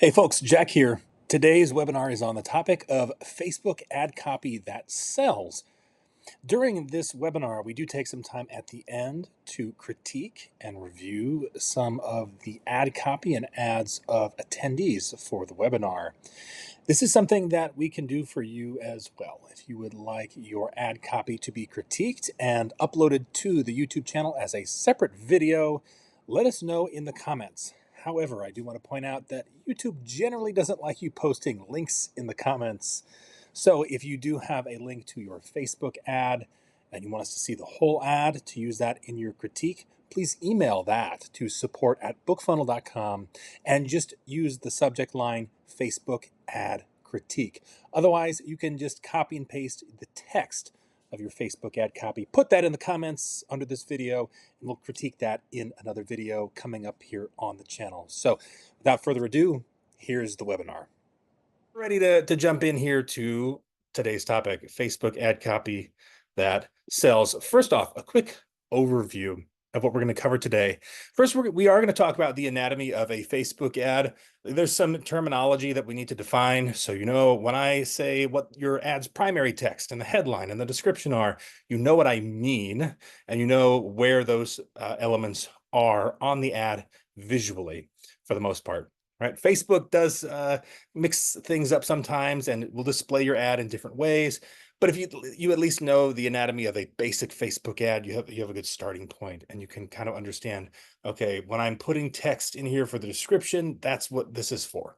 Hey folks, Jack here. Today's webinar is on the topic of Facebook ad copy that sells. During this webinar, we do take some time at the end to critique and review some of the ad copy and ads of attendees for the webinar. This is something that we can do for you as well. If you would like your ad copy to be critiqued and uploaded to the YouTube channel as a separate video, let us know in the comments. However, I do want to point out that YouTube generally doesn't like you posting links in the comments. So if you do have a link to your Facebook ad and you want us to see the whole ad to use that in your critique, please email that to support@bookfunnel.com and just use the subject line Facebook ad critique. Otherwise, you can just copy and paste the text of your Facebook ad copy. Put that in the comments under this video, and we'll critique that in another video coming up here on the channel. So without further ado, here's the webinar. Ready to jump in here to today's topic, Facebook ad copy that sells. First off, a quick overview of what we're going to cover today. First, we are going to talk about the anatomy of a Facebook ad. There's some terminology that we need to define. So, when I say what your ad's primary text and the headline and the description are, you know what I mean, and you know where those elements are on the ad visually for the most part. Right? Facebook does mix things up sometimes and will display your ad in different ways. But if you at least know the anatomy of a basic Facebook ad, you have a good starting point, and you can kind of understand, okay, when I'm putting text in here for the description, that's what this is for.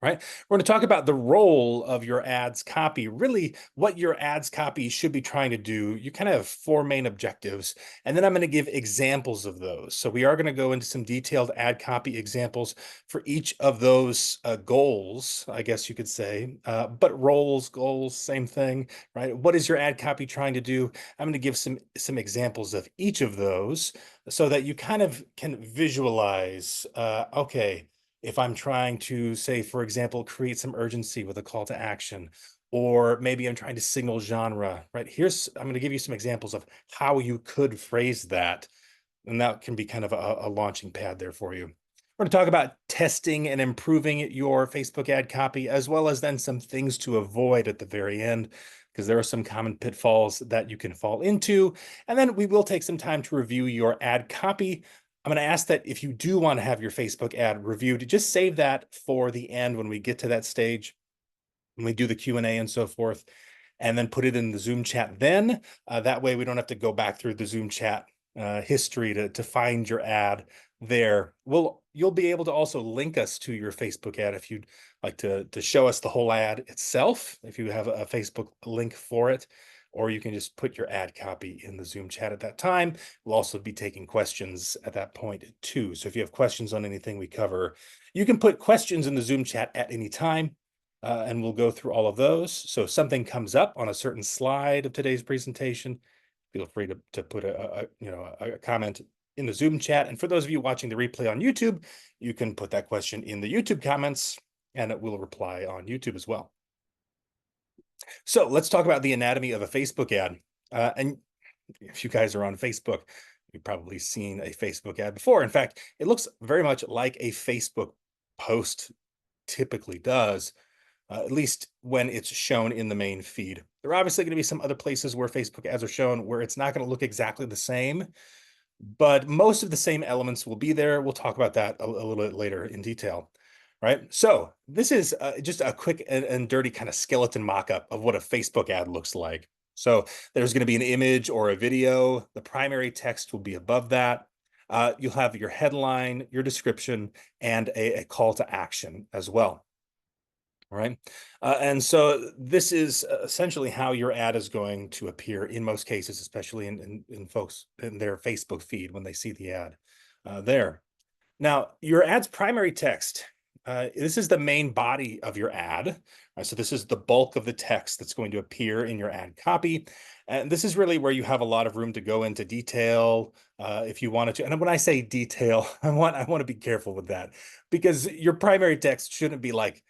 Right? We're going to talk about the role of your ads copy, really what your ads copy should be trying to do. You kind of have four main objectives, and then I'm going to give examples of those. So we are going to go into some detailed ad copy examples for each of those goals, I guess you could say, but roles, goals, same thing, right? What is your ad copy trying to do? I'm going to give some examples of each of those so that you kind of can visualize, okay, if I'm trying to, say, for example, create some urgency with a call to action, or maybe I'm trying to signal genre, right? I'm going to give you some examples of how you could phrase that, and that can be kind of a launching pad there for you. We're going to talk about testing and improving your Facebook ad copy, as well as then some things to avoid at the very end, because there are some common pitfalls that you can fall into. And then we will take some time to review your ad copy. I'm going to ask that if you do want to have your Facebook ad reviewed, just save that for the end when we get to that stage, when we do the Q&A and so forth, and then put it in the Zoom chat then. That way we don't have to go back through the Zoom chat history to find your ad there. You'll be able to also link us to your Facebook ad if you'd like to show us the whole ad itself, if you have a Facebook link for it, or you can just put your ad copy in the Zoom chat at that time. We'll also be taking questions at that point too. So if you have questions on anything we cover, you can put questions in the Zoom chat at any time. And we'll go through all of those. So if something comes up on a certain slide of today's presentation, feel free to put a comment in the Zoom chat. And for those of you watching the replay on YouTube, you can put that question in the YouTube comments, and it will reply on YouTube as well. So let's talk about the anatomy of a Facebook ad. And if you guys are on Facebook, you've probably seen a Facebook ad before. In fact, it looks very much like a Facebook post typically does. At least when it's shown in the main feed. There are obviously going to be some other places where Facebook ads are shown where it's not going to look exactly the same, but most of the same elements will be there. We'll talk about that a little bit later in detail, right? So this is just a quick and dirty kind of skeleton mock-up of what a Facebook ad looks like. So there's going to be an image or a video. The primary text will be above that. You'll have your headline, your description, and a call to action as well. All right. And so this is essentially how your ad is going to appear in most cases, especially in folks in their Facebook feed when they see the ad there. Now, your ad's primary text, this is the main body of your ad. So this is the bulk of the text that's going to appear in your ad copy. And this is really where you have a lot of room to go into detail if you wanted to. And when I say detail, I want to be careful with that, because your primary text shouldn't be like,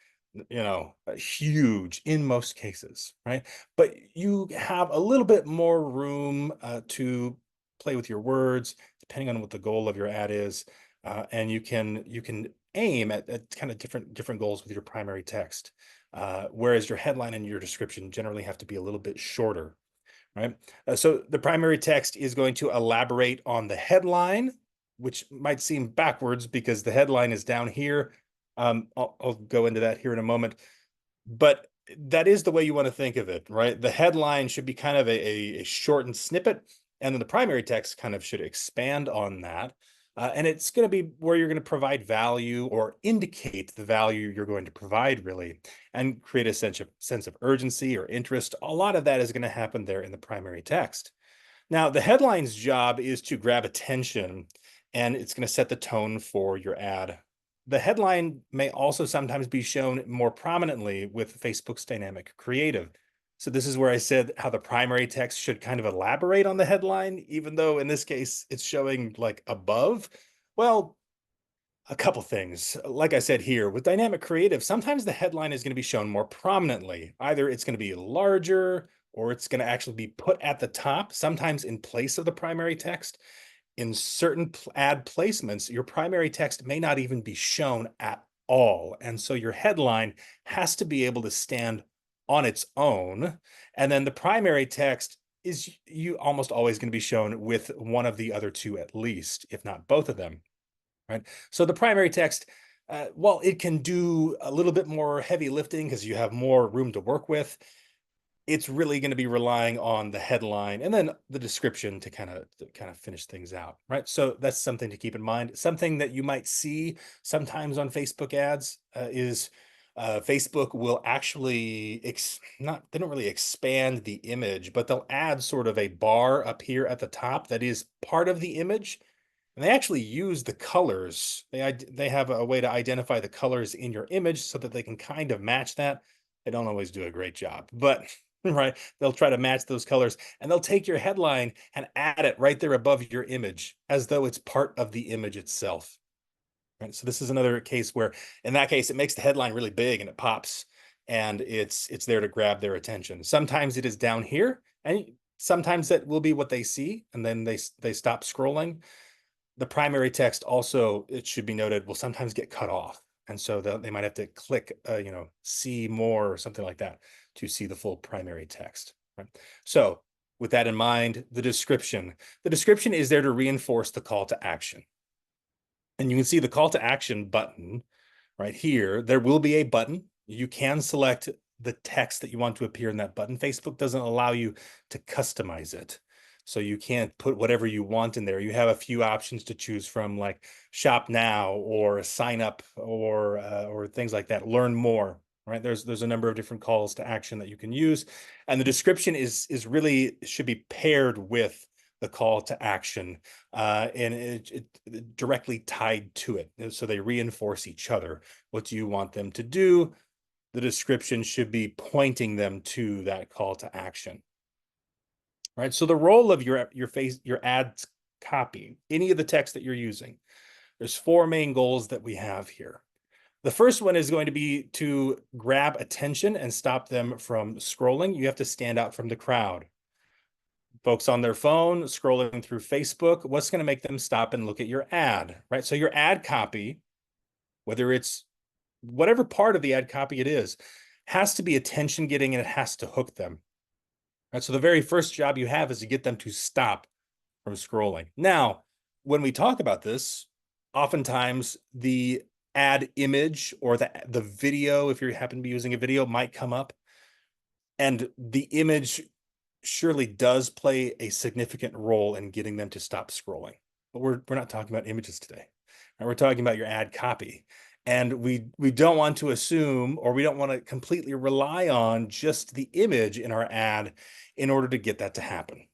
huge in most cases, right? But you have a little bit more room to play with your words, depending on what the goal of your ad is. And you can aim at kind of different goals with your primary text. Whereas your headline and your description generally have to be a little bit shorter, right? So the primary text is going to elaborate on the headline, which might seem backwards because the headline is down here. I'll go into that here in a moment, but that is the way you want to think of it, right? The headline should be kind of a shortened snippet, and then the primary text kind of should expand on that. And it's going to be where you're going to provide value or indicate the value you're going to provide, really, and create a sense of urgency or interest. A lot of that is going to happen there in the primary text. Now, the headline's job is to grab attention, and it's going to set the tone for your ad. The headline may also sometimes be shown more prominently with Facebook's dynamic creative. So this is where I said how the primary text should kind of elaborate on the headline, even though in this case it's showing like above. Well, a couple things. Like I said here, with dynamic creative, sometimes the headline is going to be shown more prominently. Either it's going to be larger or it's going to actually be put at the top, sometimes in place of the primary text. In certain ad placements, your primary text may not even be shown at all. And so your headline has to be able to stand on its own. And then the primary text is you almost always going to be shown with one of the other two at least, if not both of them, right? So the primary text, well, it can do a little bit more heavy lifting because you have more room to work with. It's really going to be relying on the headline and then the description to kind of finish things out, right? So that's something to keep in mind. Something that you might see sometimes on Facebook ads is Facebook will actually they don't really expand the image, but they'll add sort of a bar up here at the top that is part of the image. And they actually use the colors. They have a way to identify the colors in your image so that they can kind of match that. They don't always do a great job, but right, they'll try to match those colors, and they'll take your headline and add it right there above your image as though it's part of the image itself. Right? So this is another case where, in that case, it makes the headline really big and it pops, and it's there to grab their attention. Sometimes it is down here, and sometimes that will be what they see, and then they stop scrolling. The primary text also, it should be noted, will sometimes get cut off. And so they might have to click, see more or something like that to see the full primary text. Right? So with that in mind, the description is there to reinforce the call to action. And you can see the call to action button right here. There will be a button. You can select the text that you want to appear in that button. Facebook doesn't allow you to customize it. So you can't put whatever you want in there. You have a few options to choose from, like shop now or sign up or things like that. Learn more, right? There's a number of different calls to action that you can use. And the description is really should be paired with the call to action, and it directly tied to it. So they reinforce each other. What do you want them to do? The description should be pointing them to that call to action. Right. So the role of your ad copy, any of the text that you're using, there's four main goals that we have here. The first one is going to be to grab attention and stop them from scrolling. You have to stand out from the crowd. Folks on their phone scrolling through Facebook, what's going to make them stop and look at your ad, right? So your ad copy, whether it's whatever part of the ad copy it is, has to be attention getting and it has to hook them. Right? So the very first job you have is to get them to stop from scrolling. Now, when we talk about this, oftentimes the ad image or the video, if you happen to be using a video, might come up. And the image surely does play a significant role in getting them to stop scrolling. But we're not talking about images today. Right? We're talking about your ad copy. And we don't want to assume, or we don't want to completely rely on just the image in our ad in order to get that to happen.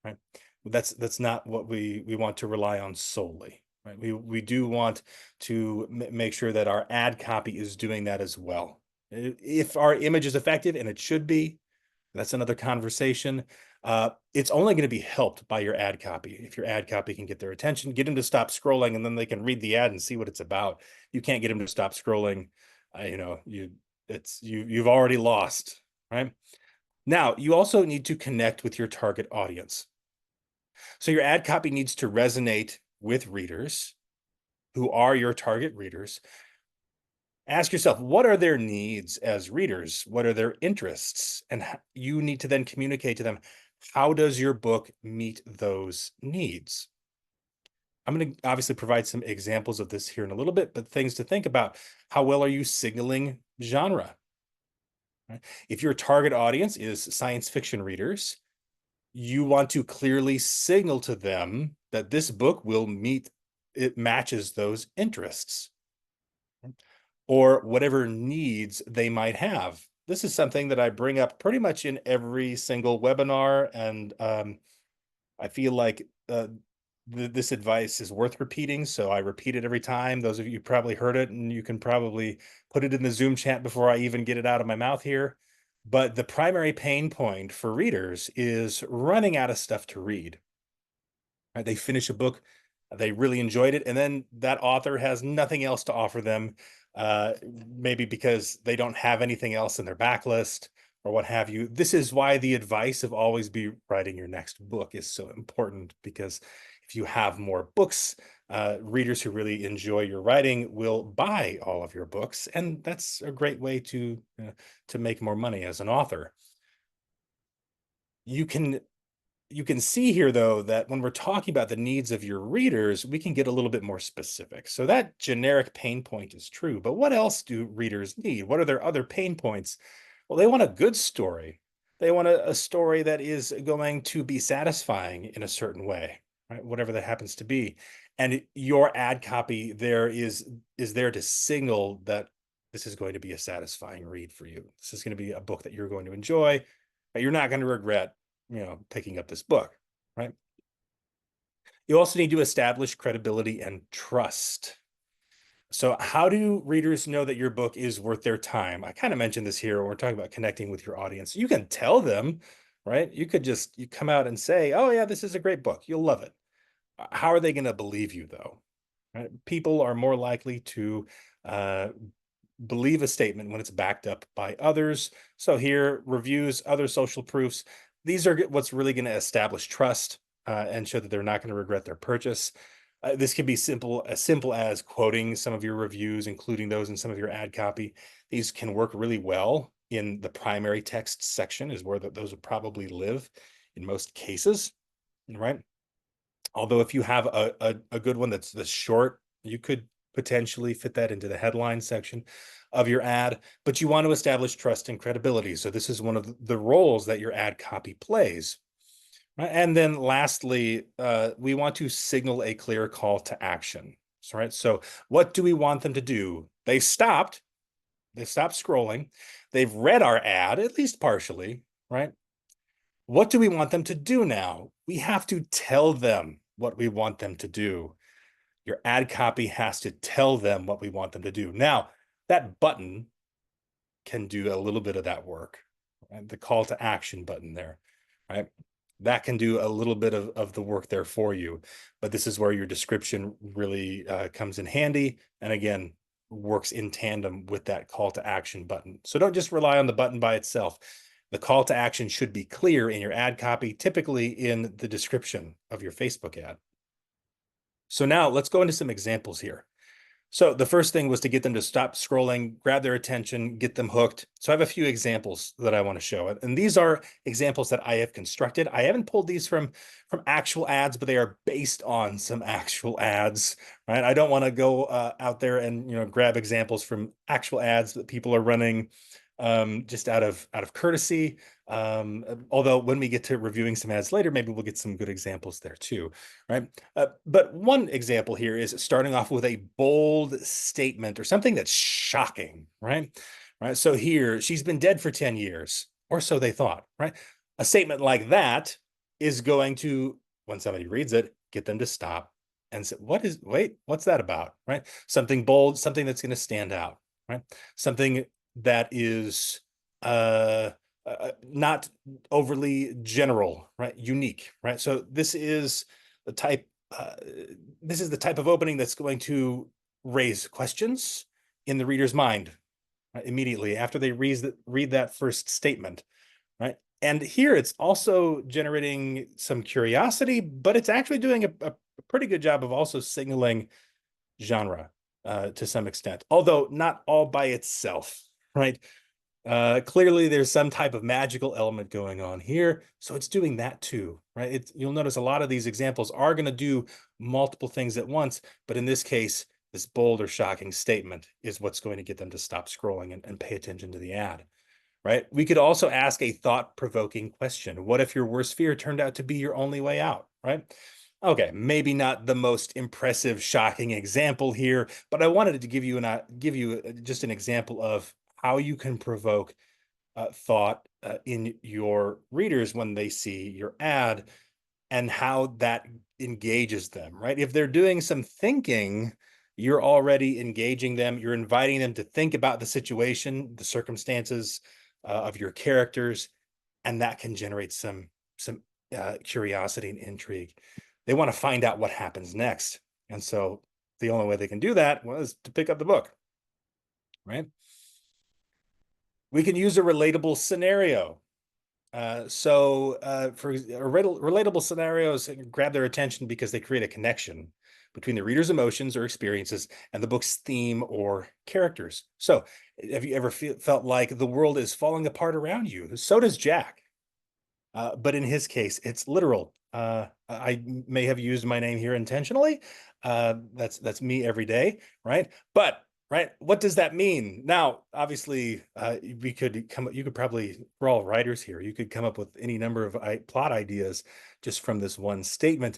Right? That's not what we want to rely on solely. Right? We do want to make sure that our ad copy is doing that as well. If our image is effective, and it should be, that's another conversation. It's only going to be helped by your ad copy. If your ad copy can get their attention, get them to stop scrolling, and then they can read the ad and see what it's about. You can't get them to stop scrolling. You've already lost, right? Now, you also need to connect with your target audience. So your ad copy needs to resonate with readers who are your target readers. Ask yourself, what are their needs as readers? What are their interests? And you need to then communicate to them, how does your book meet those needs? I'm going to obviously provide some examples of this here in a little bit, but things to think about. How well are you signaling genre? Right? If your target audience is science fiction readers, you want to clearly signal to them that this book will meet, it matches those interests or whatever needs they might have. This is something that I bring up pretty much in every single webinar, and I feel like this advice is worth repeating, so I repeat it every time. Those of you probably heard it, and you can probably put it in the Zoom chat before I even get it out of my mouth here. But the primary pain point for readers is running out of stuff to read. Right? They finish a book, they really enjoyed it, and then that author has nothing else to offer them, maybe because they don't have anything else in their backlist or what have you. This is why the advice of always be writing your next book is so important, because if you have more books, readers who really enjoy your writing will buy all of your books, and that's a great way to make more money as an author. You can you can see here, though, that when we're talking about the needs of your readers, we can get a little bit more specific. So that generic pain point is true, but what else do readers need? What are their other pain points? Well, they want a good story. They want a story that is going to be satisfying in a certain way, right? Whatever that happens to be. And your ad copy there is there to signal that this is going to be a satisfying read for you. This is going to be a book that you're going to enjoy, that you're not going to regret, picking up this book, right? You also need to establish credibility and trust. So how do readers know that your book is worth their time? I kind of mentioned this here when we're talking about connecting with your audience. You can tell them, right? You come out and say, oh yeah, this is a great book. You'll love it. How are they going to believe you though? Right? People are more likely to uh, believe a statement when it's backed up by others. So here, reviews, other social proofs, these are what's really going to establish trust and show that they're not going to regret their purchase. This can be as simple as quoting some of your reviews, including those in some of your ad copy. These can work really well in the primary text section, is where those would probably live in most cases, right? Although if you have a good one that's short, you could potentially fit that into the headline section of your ad, but you want to establish trust and credibility. So this is one of the roles that your ad copy plays. Right? And then lastly, we want to signal a clear call to action. Right? So what do we want them to do? They stopped scrolling. They've read our ad, at least partially, right? What do we want them to do now? We have to tell them what we want them to do. Your ad copy has to tell them what we want them to do. Now, that button can do a little bit of that work. Right? The call to action button there, right? That can do a little bit of the work there for you. But this is where your description really comes in handy. And again, works in tandem with that call to action button. So don't just rely on the button by itself. The call to action should be clear in your ad copy, typically in the description of your Facebook ad. So now let's go into some examples here. So the first thing was to get them to stop scrolling, grab their attention, get them hooked. So I have a few examples that I want to show. And these are examples that I have constructed. I haven't pulled these from actual ads, but they are based on some actual ads, right? I don't want to go out there and grab examples from actual ads that people are running just out of courtesy. Although when we get to reviewing some ads later, maybe we'll get some good examples there too, right? But one example here is starting off with a bold statement or something that's shocking, right? Right. So here, she's been dead for 10 years, or so they thought, right? A statement like that is going to, when somebody reads it, get them to stop and say, wait, what's that about, right? Something bold, something that's going to stand out, right? Something that is not overly general, right? Unique, right? So the type this is the type of opening that's going to raise questions in the reader's mind, right, immediately after they read that first statement, right? And here it's also generating some curiosity, but it's actually doing a pretty good job of also signaling genre. to some extent, although not all by itself, right? Clearly, there's some type of magical element going on here, so it's doing that too, right? You'll notice a lot of these examples are going to do multiple things at once, but in this case, this bold or shocking statement is what's going to get them to stop scrolling and pay attention to the ad, right? We could also ask a thought-provoking question. What if your worst fear turned out to be your only way out, right? Okay, maybe not the most impressive, shocking example here, but I wanted to give you just an example of how you can provoke thought in your readers when they see your ad and how that engages them, right? If they're doing some thinking, you're already engaging them. You're inviting them to think about the situation, the circumstances of your characters, and that can generate some curiosity and intrigue. They want to find out what happens next, and so the only way they can do that was to pick up the book, right? We can use a relatable scenario. For relatable scenarios, grab their attention because they create a connection between the reader's emotions or experiences and the book's theme or characters. So, have you ever felt like the world is falling apart around you? So does Jack. But in his case, it's literal. I may have used my name here intentionally. That's me every day, right? But right, what does that mean? Now, obviously, we could come. You could probably, we're all writers here. You could come up with any number of plot ideas just from this one statement.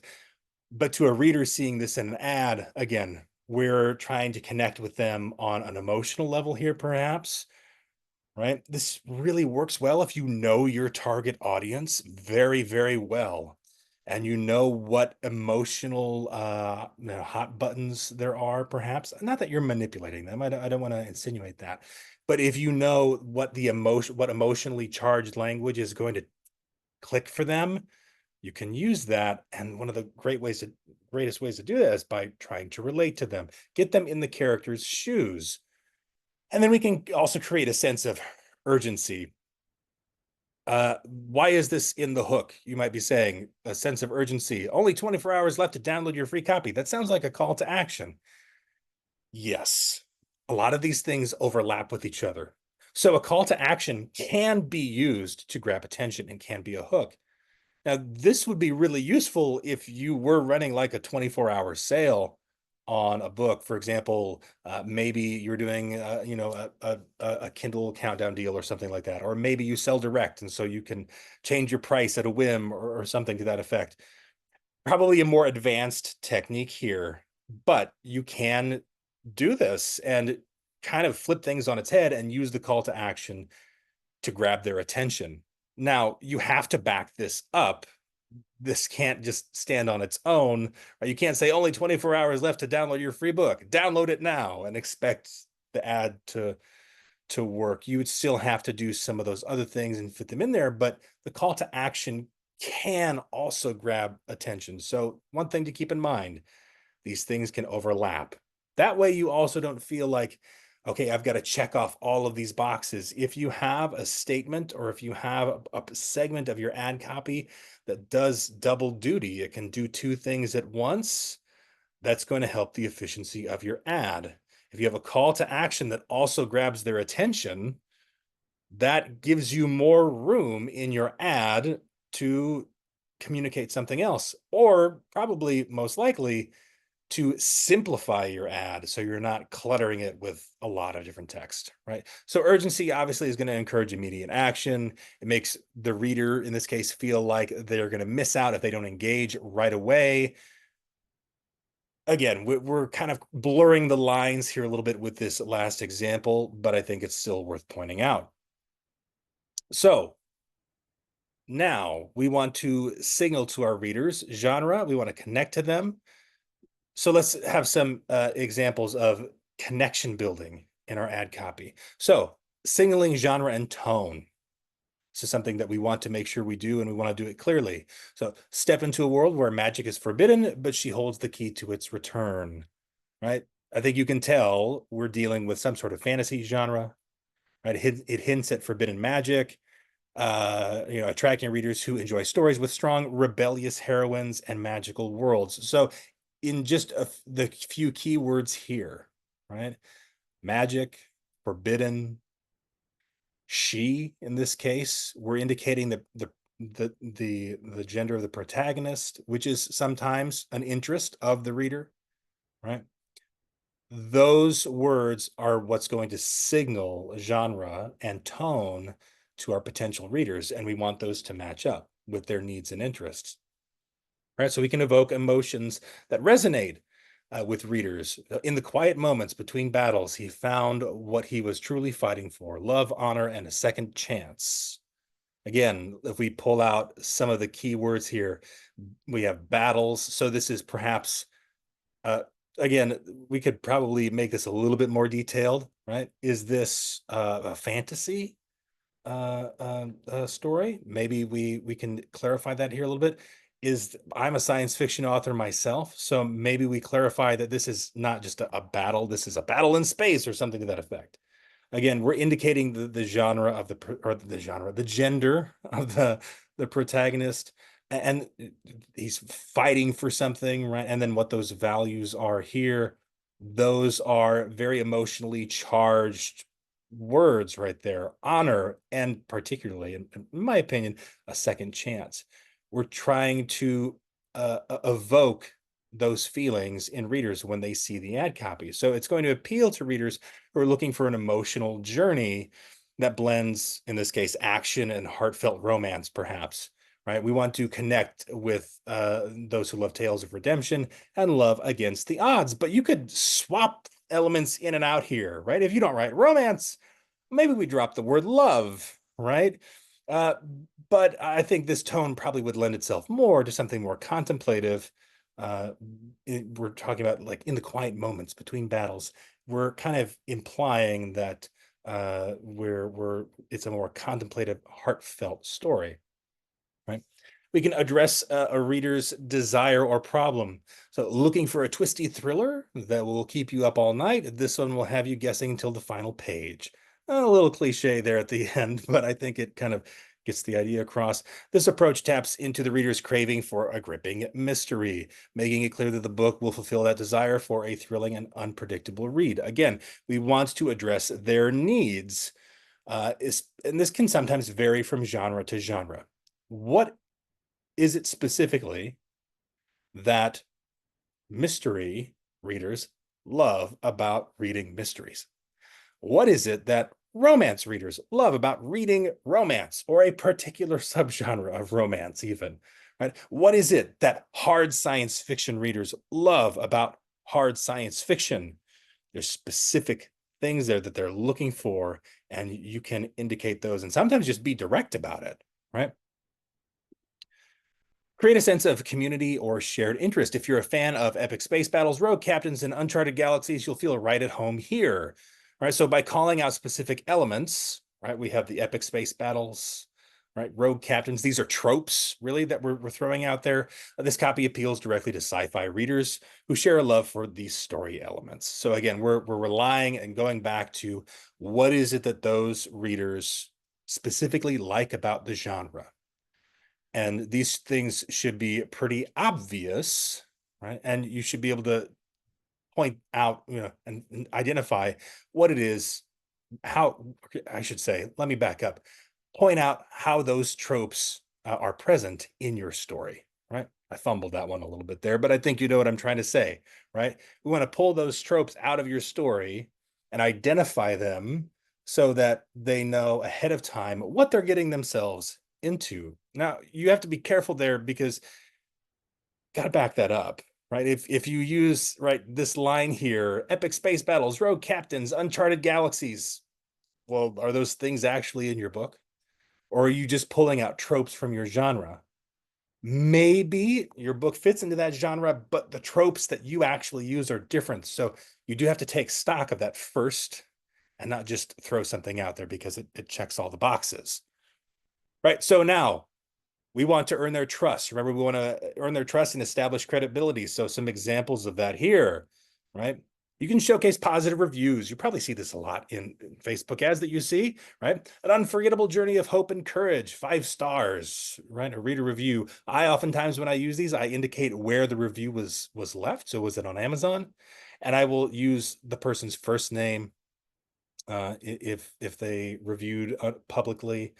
But to a reader seeing this in an ad, again, we're trying to connect with them on an emotional level here, perhaps, right? This really works well if you know your target audience very, very well, and you know what emotional hot buttons there are, perhaps. Not that you're manipulating them. I don't want to insinuate that. But if you know what what emotionally charged language is going to click for them, you can use that. And one of the greatest ways to do that is by trying to relate to them, get them in the character's shoes. And then we can also create a sense of urgency. Why is this in the hook? You might be saying a sense of urgency. Only 24 hours left to download your free copy. That sounds like a call to action. Yes, a lot of these things overlap with each other. So a call to action can be used to grab attention and can be a hook. Now, this would be really useful if you were running like a 24-hour sale on a book. For example, maybe you're doing, a Kindle countdown deal or something like that. Or maybe you sell direct, and so you can change your price at a whim or something to that effect. Probably a more advanced technique here, but you can do this and kind of flip things on its head and use the call to action to grab their attention. Now, you have to back this up. This can't just stand on its own. Right? You can't say only 24 hours left to download your free book. Download it now and expect the ad to work. You would still have to do some of those other things and fit them in there, but the call to action can also grab attention. So one thing to keep in mind, these things can overlap. That way you also don't feel like, okay, I've got to check off all of these boxes. If you have a statement or if you have a segment of your ad copy that does double duty, it can do two things at once. That's going to help the efficiency of your ad. If you have a call to action that also grabs their attention, that gives you more room in your ad to communicate something else, or probably most likely to simplify your ad so you're not cluttering it with a lot of different text, right? So urgency obviously is going to encourage immediate action. It makes the reader, in this case, feel like they're going to miss out if they don't engage right away. Again, we're kind of blurring the lines here a little bit with this last example, but I think it's still worth pointing out. So now we want to signal to our readers genre. We want to connect to them. So let's have some examples of connection building in our ad copy. So signaling genre and tone. This is something that we want to make sure we do, and we want to do it clearly. So step into a world where magic is forbidden, but she holds the key to its return, right? I think you can tell we're dealing with some sort of fantasy genre, right? It hints at forbidden magic, attracting readers who enjoy stories with strong, rebellious heroines and magical worlds. So in just the few keywords here, right? Magic, forbidden, she in this case, we're indicating the gender of the protagonist, which is sometimes an interest of the reader, right? Those words are what's going to signal genre and tone to our potential readers, and we want those to match up with their needs and interests, right? So we can evoke emotions that resonate with readers. In the quiet moments between battles, he found what he was truly fighting for: love, honor, and a second chance. Again, if we pull out some of the key words here, we have battles. So this is perhaps, uh, again, we could probably make this a little bit more detailed, right? Is this a fantasy story? Maybe we can clarify that here a little bit. I'm a science fiction author myself, so maybe we clarify that this is not just a battle. This is a battle in space or something to that effect. Again, we're indicating the genre of the gender of the protagonist, and he's fighting for something, right? And then what those values are here, those are very emotionally charged words right there: honor, and particularly, in my opinion, a second chance. We're trying to evoke those feelings in readers when they see the ad copy. So it's going to appeal to readers who are looking for an emotional journey that blends, in this case, action and heartfelt romance, perhaps. Right? We want to connect with those who love tales of redemption and love against the odds. But you could swap elements in and out here, right? If you don't write romance, maybe we drop the word love, right? Uh, but I think this tone probably would lend itself more to something more contemplative. Uh, we're talking about, like, in the quiet moments between battles. We're kind of implying that we're it's a more contemplative, heartfelt story, right? We can address a reader's desire or problem. So, looking for a twisty thriller that will keep you up all night? This one will have you guessing until the final page. A little cliche there at the end, but I think it kind of gets the idea across. This approach taps into the reader's craving for a gripping mystery, making it clear that the book will fulfill that desire for a thrilling and unpredictable read. Again, we want to address their needs, and this can sometimes vary from genre to genre. What is it specifically that mystery readers love about reading mysteries? What is it that romance readers love about reading romance, or a particular subgenre of romance, even? Right? What is it that hard science fiction readers love about hard science fiction? There's specific things there that they're looking for, and you can indicate those and sometimes just be direct about it, right? Create a sense of community or shared interest. If you're a fan of epic space battles, rogue captains, and uncharted galaxies, you'll feel right at home here. Right. So by calling out specific elements, right, we have the epic space battles, right, rogue captains. These are tropes, really, that we're throwing out there. This copy appeals directly to sci-fi readers who share a love for these story elements. So again, we're relying and going back to what is it that those readers specifically like about the genre. And these things should be pretty obvious, right? And you should be able to point out, and identify what it is, how, I should say, let me back up, point out how those tropes are present in your story, right? I fumbled that one a little bit there, but I think you know what I'm trying to say, right? We want to pull those tropes out of your story and identify them so that they know ahead of time what they're getting themselves into. Now, you have to be careful there, because got to back that up, right? If you use, right, this line here: epic space battles, rogue captains, uncharted galaxies, well, are those things actually in your book? Or are you just pulling out tropes from your genre? Maybe your book fits into that genre, but the tropes that you actually use are different. So you do have to take stock of that first and not just throw something out there because it checks all the boxes. Right. So now we want to earn their trust. Remember, we want to earn their trust and establish credibility. So some examples of that here, right? You can showcase positive reviews. You probably see this a lot in Facebook ads that you see, right? An unforgettable journey of hope and courage, 5 stars, right? A reader review. I oftentimes, when I use these, I indicate where the review was left. So was it on Amazon? and I will use the person's first name if they reviewed publicly.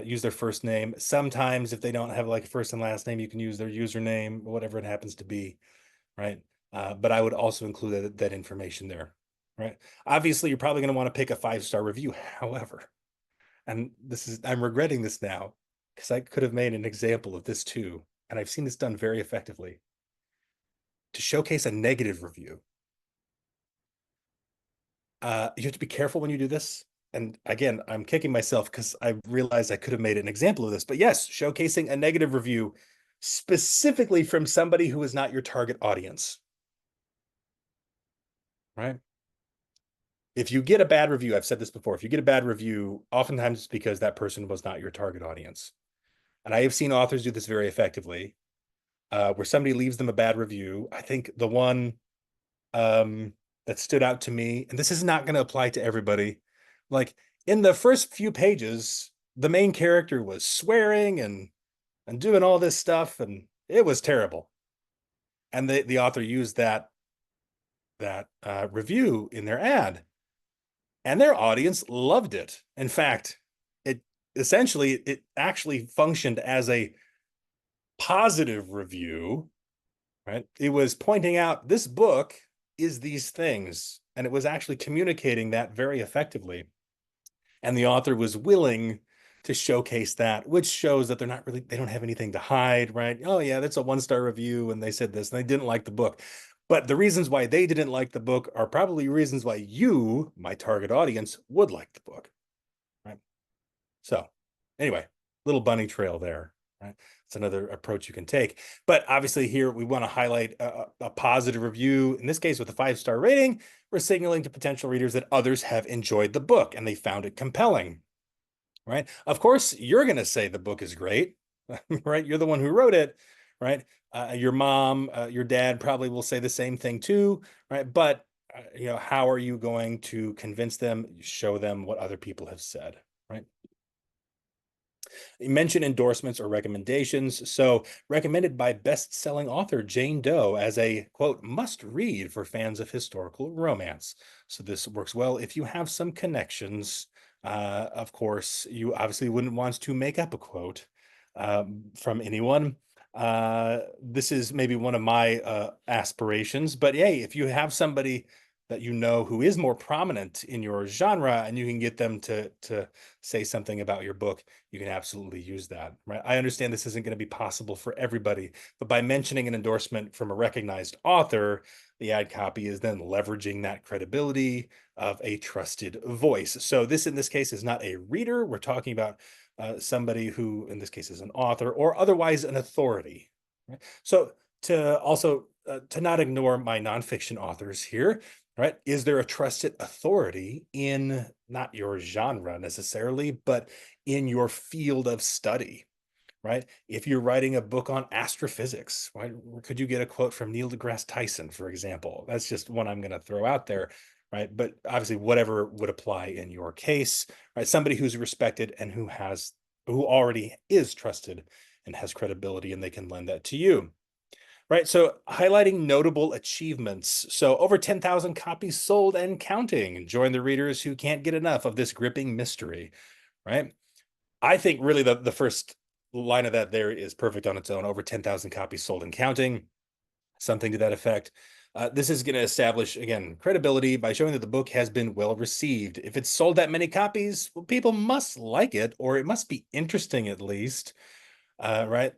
Use their first name. Sometimes if they don't have like a first and last name, you can use their username, whatever it happens to be, right? But I would also include that information there, right? Obviously, you're probably going to want to pick a 5-star review. However, and I'm regretting this now because I could have made an example of this too, and I've seen this done very effectively. To showcase a negative review, you have to be careful when you do this. And again, I'm kicking myself because I realized I could have made an example of this. But yes, showcasing a negative review specifically from somebody who is not your target audience, right? If you get a bad review, I've said this before, if you get a bad review, oftentimes it's because that person was not your target audience. And I have seen authors do this very effectively, where somebody leaves them a bad review. I think the one that stood out to me, and this is not going to apply to everybody, like in the first few pages, the main character was swearing and doing all this stuff, and it was terrible. And the author used that review in their ad, and their audience loved it. In fact, it actually functioned as a positive review, right? It was pointing out this book is these things, and it was actually communicating that very effectively. And the author was willing to showcase that, which shows that they don't have anything to hide, right? Oh yeah, that's a 1-star review, and they said this, and they didn't like the book. But the reasons why they didn't like the book are probably reasons why you, my target audience, would like the book, right? So anyway, little bunny trail there, right? It's another approach you can take. But obviously here we want to highlight a positive review. In this case, with a 5-star rating, we're signaling to potential readers that others have enjoyed the book and they found it compelling, right? Of course, you're going to say the book is great, right? You're the one who wrote it, right? Your mom, your dad probably will say the same thing too, right? But how are you going to convince them? Show them what other people have said, right? You mention endorsements or recommendations. So, recommended by best-selling author Jane Doe as a quote must read for fans of historical romance. So this works well if you have some connections. Of course, you obviously wouldn't want to make up a quote from anyone. This is maybe one of my aspirations, but hey, if you have somebody that you know who is more prominent in your genre and you can get them to say something about your book, you can absolutely use that, right? I understand this isn't going to be possible for everybody, but by mentioning an endorsement from a recognized author, the ad copy is then leveraging that credibility of a trusted voice. So this, in this case, is not a reader. We're talking about somebody who, in this case, is an author or otherwise an authority, right? So to not ignore my nonfiction authors here, right? Is there a trusted authority in not your genre necessarily, but in your field of study, right? If you're writing a book on astrophysics, right? Could you get a quote from Neil deGrasse Tyson, for example? That's just one I'm going to throw out there, right? But obviously, whatever would apply in your case, right? Somebody who's respected and who already is trusted and has credibility, and they can lend that to you. Right. So highlighting notable achievements. So over 10,000 copies sold and counting. Join the readers who can't get enough of this gripping mystery. Right. I think really the first line of that there is perfect on its own. Over 10,000 copies sold and counting. Something to that effect. This is going to establish, again, credibility by showing that the book has been well received. If it's sold that many copies, well, people must like it, or it must be interesting at least. Right?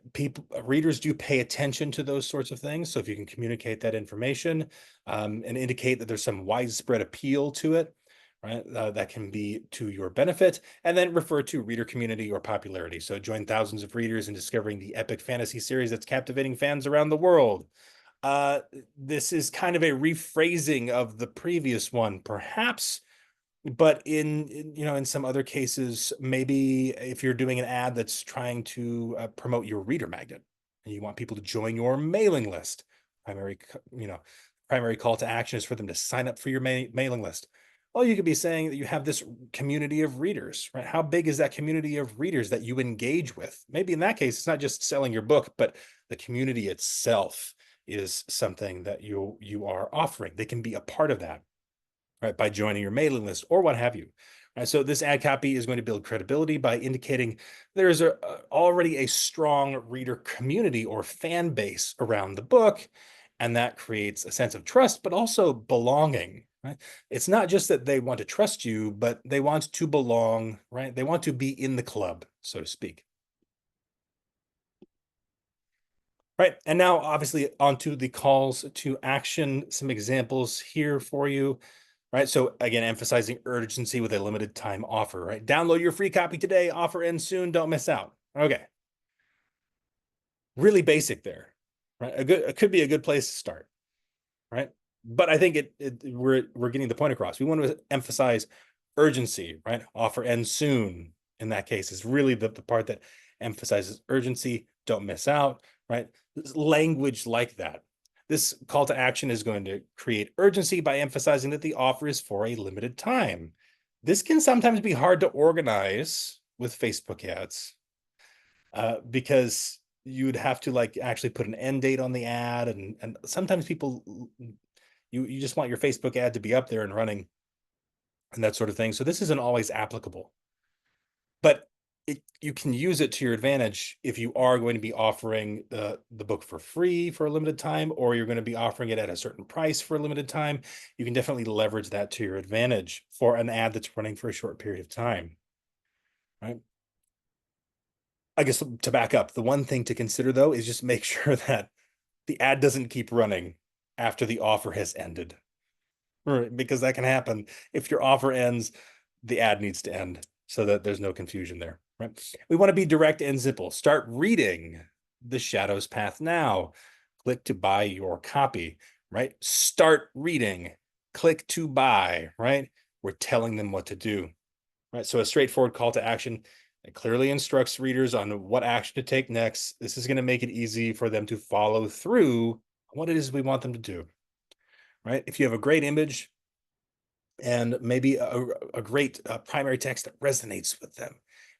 Readers do pay attention to those sorts of things. So if you can communicate that information and indicate that there's some widespread appeal to it, right? That can be to your benefit. And then refer to reader community or popularity. So join thousands of readers in discovering the epic fantasy series that's captivating fans around the world. This is kind of a rephrasing of the previous one, perhaps, but in some other cases, maybe if you're doing an ad that's trying to promote your reader magnet and you want people to join your mailing list, primary primary call to action is for them to sign up for your mailing list. Well, you could be saying that you have this community of readers, right? How big is that community of readers that you engage with? Maybe in that case, it's not just selling your book, but the community itself. is something that you are offering. They can be a part of that, right, by joining your mailing list or what have you. Right, so this ad copy is going to build credibility by indicating there's already a strong reader community or fan base around the book, and that creates a sense of trust, but also belonging. Right? It's not just that they want to trust you, but they want to belong. Right? They want to be in the club, so to speak. Right. And now, obviously, onto the calls to action. Some examples here for you. Right. So, again, emphasizing urgency with a limited time offer. Right. Download your free copy today. Offer ends soon. Don't miss out. Okay. Really basic there. Right. It could be a good place to start. Right. But I think we're getting the point across. We want to emphasize urgency. Right. Offer ends soon. In that case, is really the part that emphasizes urgency. Don't miss out. Right. Language like that. This call to action is going to create urgency by emphasizing that the offer is for a limited time. This can sometimes be hard to organize with Facebook ads, because you'd have to like actually put an end date on the ad, and sometimes people, you just want your Facebook ad to be up there and running and that sort of thing. So this isn't always applicable, but you can use it to your advantage if you are going to be offering the book for free for a limited time, or you're going to be offering it at a certain price for a limited time. You can definitely leverage that to your advantage for an ad that's running for a short period of time, right? I guess to back up, the one thing to consider though is just make sure that the ad doesn't keep running after the offer has ended, right? Because that can happen. If your offer ends, the ad needs to end so that there's no confusion there, right? We want to be direct and simple. Start reading The Shadow's Path now. Click to buy your copy, right? Start reading. Click to buy, right? We're telling them what to do, right? So a straightforward call to action. It clearly instructs readers on what action to take next. This is going to make it easy for them to follow through on what it is we want them to do, right? If you have a great image and maybe a great primary text that resonates with them,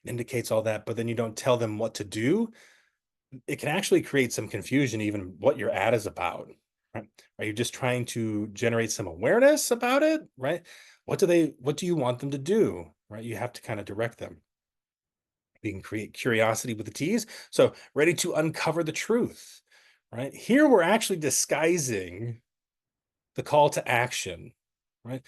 indicates all that, but then you don't tell them what to do, it can actually create some confusion, even what your ad is about, right? Are you just trying to generate some awareness about it, right? What do you want them to do, right? You have to kind of direct them. We can create curiosity with the T's. So ready to uncover the truth, right? Here we're actually disguising the call to action, right?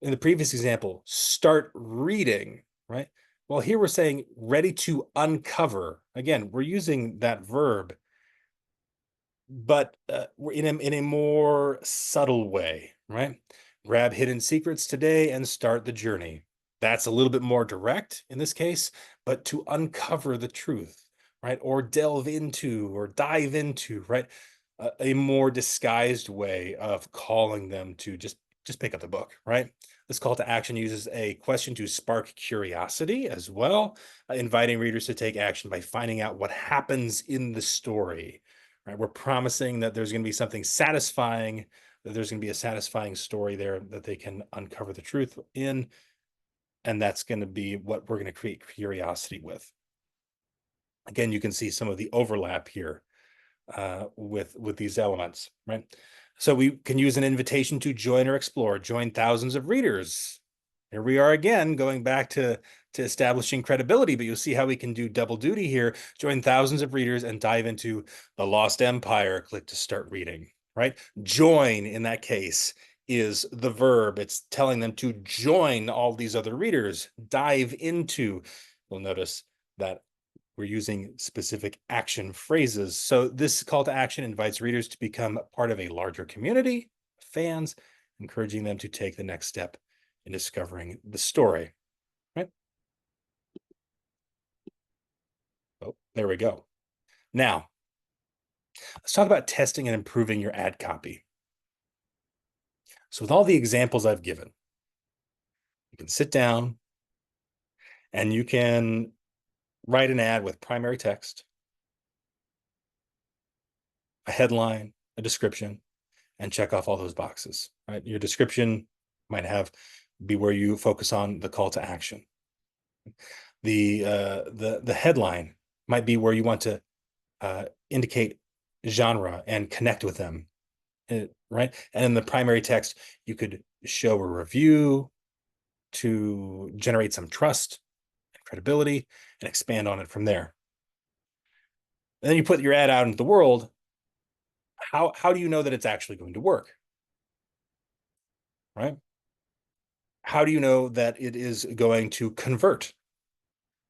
In the previous example, start reading, right? Well, here we're saying ready to uncover. Again, we're using that verb, but we're in a more subtle way, right? Grab hidden secrets today and start the journey. That's a little bit more direct in this case, but to uncover the truth, right? Or delve into or dive into, right? A more disguised way of calling them to just pick up the book, right? This call to action uses a question to spark curiosity as well, inviting readers to take action by finding out what happens in the story. Right? We're promising that there's going to be something satisfying, that there's going to be a satisfying story there that they can uncover the truth in, and that's going to be what we're going to create curiosity with. Again, you can see some of the overlap here with these elements, right? So we can use an invitation to join or explore, join thousands of readers. Here we are again, going back to establishing credibility, but you'll see how we can do double duty here. Join thousands of readers and dive into the Lost Empire. Click to start reading, right? Join, in that case, is the verb. It's telling them to join all these other readers, dive into. You'll notice that we're using specific action phrases. So this call to action invites readers to become part of a larger community, fans, encouraging them to take the next step in discovering the story, right? Oh, there we go. Now, let's talk about testing and improving your ad copy. So with all the examples I've given, you can sit down and you can write an ad with primary text, a headline, a description, and check off all those boxes, right? Your description might be where you focus on the call to action. The headline might be where you want to indicate genre and connect with them, right? And in the primary text, you could show a review to generate some trust and credibility and expand on it from there. And then you put your ad out into the world. How do you know that it's actually going to work, right? How do you know that it is going to convert?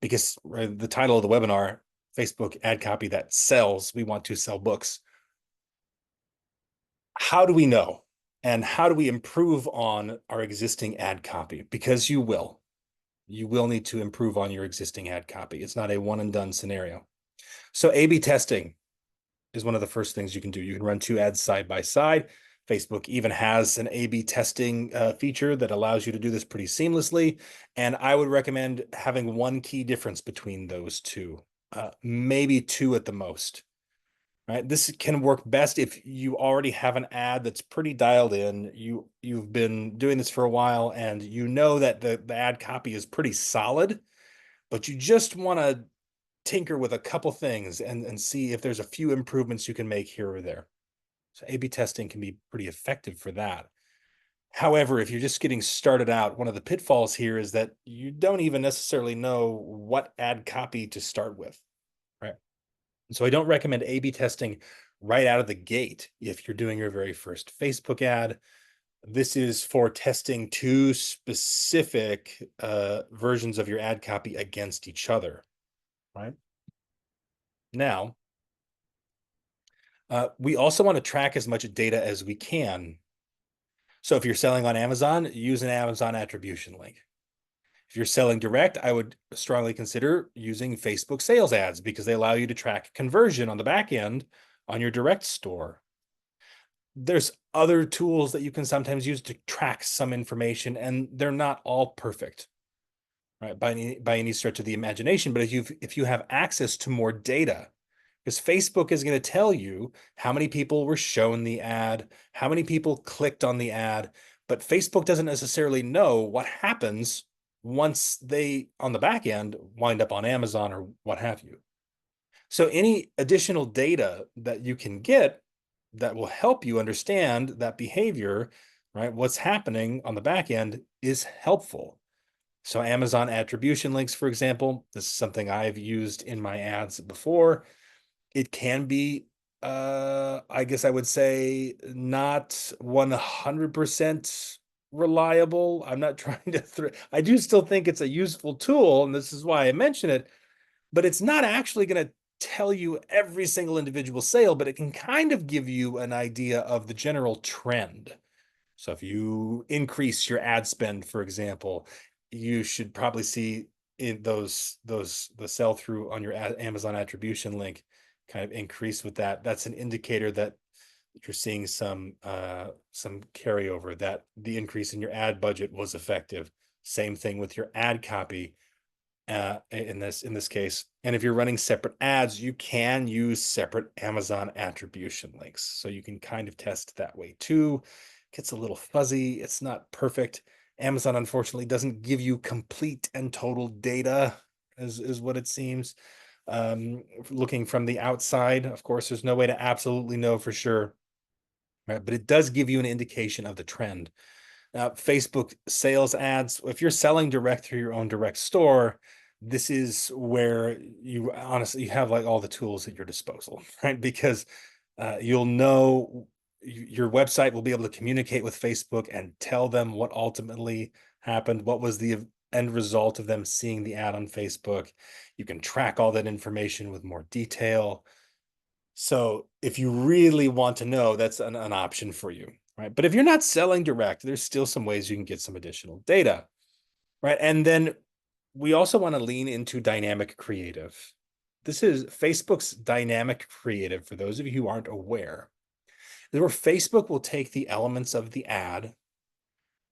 Because right, the title of the webinar, Facebook ad copy that sells, we want to sell books. How do we know? And how do we improve on our existing ad copy? Because you will. You will need to improve on your existing ad copy. It's not a one and done scenario. So A/B testing is one of the first things you can do. You can run two ads side by side. Facebook even has an A/B testing feature that allows you to do this pretty seamlessly. And I would recommend having one key difference between those two, maybe two at the most. Right? This can work best if you already have an ad that's pretty dialed in. You've been doing this for a while and you know that the ad copy is pretty solid, but you just want to tinker with a couple things and see if there's a few improvements you can make here or there. So A/B testing can be pretty effective for that. However, if you're just getting started out, one of the pitfalls here is that you don't even necessarily know what ad copy to start with, right? So I don't recommend A/B testing right out of the gate if you're doing your very first Facebook ad. This is for testing two specific versions of your ad copy against each other, right? Now, we also want to track as much data as we can. So if you're selling on Amazon, use an Amazon attribution link. If you're selling direct, I would strongly consider using Facebook sales ads because they allow you to track conversion on the back end on your direct store. There's other tools that you can sometimes use to track some information, and they're not all perfect, right? By any stretch of the imagination. But if you have access to more data, because Facebook is going to tell you how many people were shown the ad, how many people clicked on the ad, but Facebook doesn't necessarily know what happens once they, on the back end, wind up on Amazon or what have you. So any additional data that you can get that will help you understand that behavior, right? What's happening on the back end is helpful. So Amazon attribution links, for example, this is something I've used in my ads before. It can be, I guess I would say, not 100% reliable. I'm not trying to I do still think it's a useful tool, and this is why I mention it, but it's not actually going to tell you every single individual sale, but it can kind of give you an idea of the general trend. So if you increase your ad spend, for example, you should probably see in the sell through on your Amazon attribution link kind of increase with that. That's an indicator that you're seeing some carryover, that the increase in your ad budget was effective. Same thing with your ad copy in this case. And if you're running separate ads, you can use separate Amazon attribution links. So you can kind of test that way too. Gets a little fuzzy. It's not perfect. Amazon, unfortunately, doesn't give you complete and total data, is what it seems. Looking from the outside, of course, there's no way to absolutely know for sure, right? But it does give you an indication of the trend. Facebook sales ads, if you're selling direct through your own direct store, this is where you honestly you have like all the tools at your disposal, right? Because you'll know your website will be able to communicate with Facebook and tell them what ultimately happened, what was the end result of them seeing the ad on Facebook. You can track all that information with more detail. So if you really want to know, that's an option for you, right? But if you're not selling direct, there's still some ways you can get some additional data, right? And then we also want to lean into dynamic creative. This is Facebook's dynamic creative, for those of you who aren't aware, is where Facebook will take the elements of the ad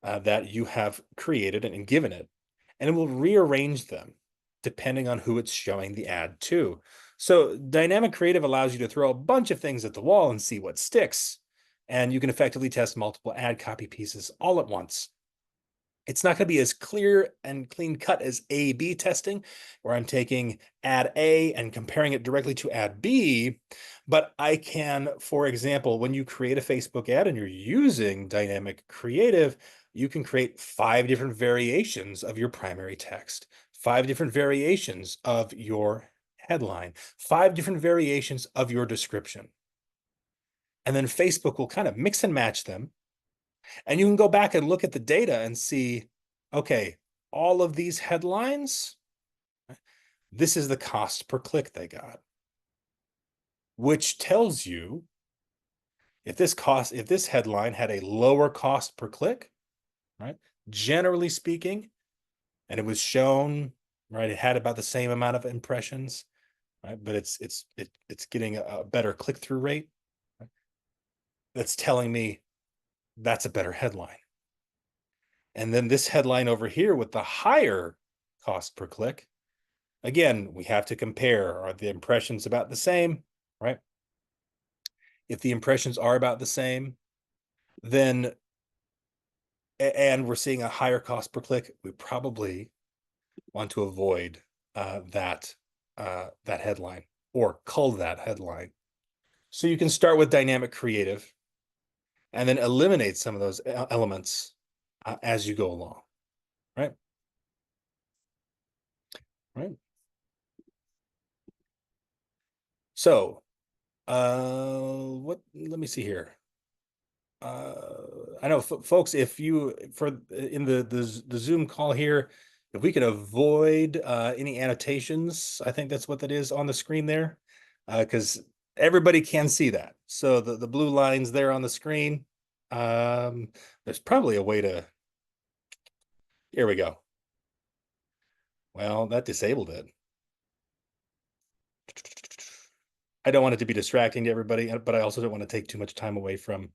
that you have created and given it, and it will rearrange them depending on who it's showing the ad to. So dynamic creative allows you to throw a bunch of things at the wall and see what sticks. And you can effectively test multiple ad copy pieces all at once. It's not going to be as clear and clean cut as A/B testing, where I'm taking ad A and comparing it directly to ad B. But I can, for example, when you create a Facebook ad and you're using dynamic creative, you can create 5 different variations of your primary text, 5 different variations of your headline, 5 different variations of your description. And then Facebook will kind of mix and match them. And you can go back and look at the data and see, okay, all of these headlines, this is the cost per click they got, which tells you if this headline had a lower cost per click, right? Generally speaking, and it was shown, right, it had about the same amount of impressions, right? But it's getting a better click-through rate. Right? That's telling me that's a better headline. And then this headline over here with the higher cost per click, again, we have to compare. Are the impressions about the same, right? If the impressions are about the same, then, and we're seeing a higher cost per click, we probably want to avoid that headline or cull that headline. So you can start with dynamic creative and then eliminate some of those elements as you go along, right? Right. So, let me see here. I know, folks, if you in the Zoom call here, if we could avoid any annotations, I think that's what that is on the screen there, because everybody can see that. So the blue lines there on the screen, there's probably a way to. Here we go. Well, that disabled it. I don't want it to be distracting to everybody, but I also don't want to take too much time away from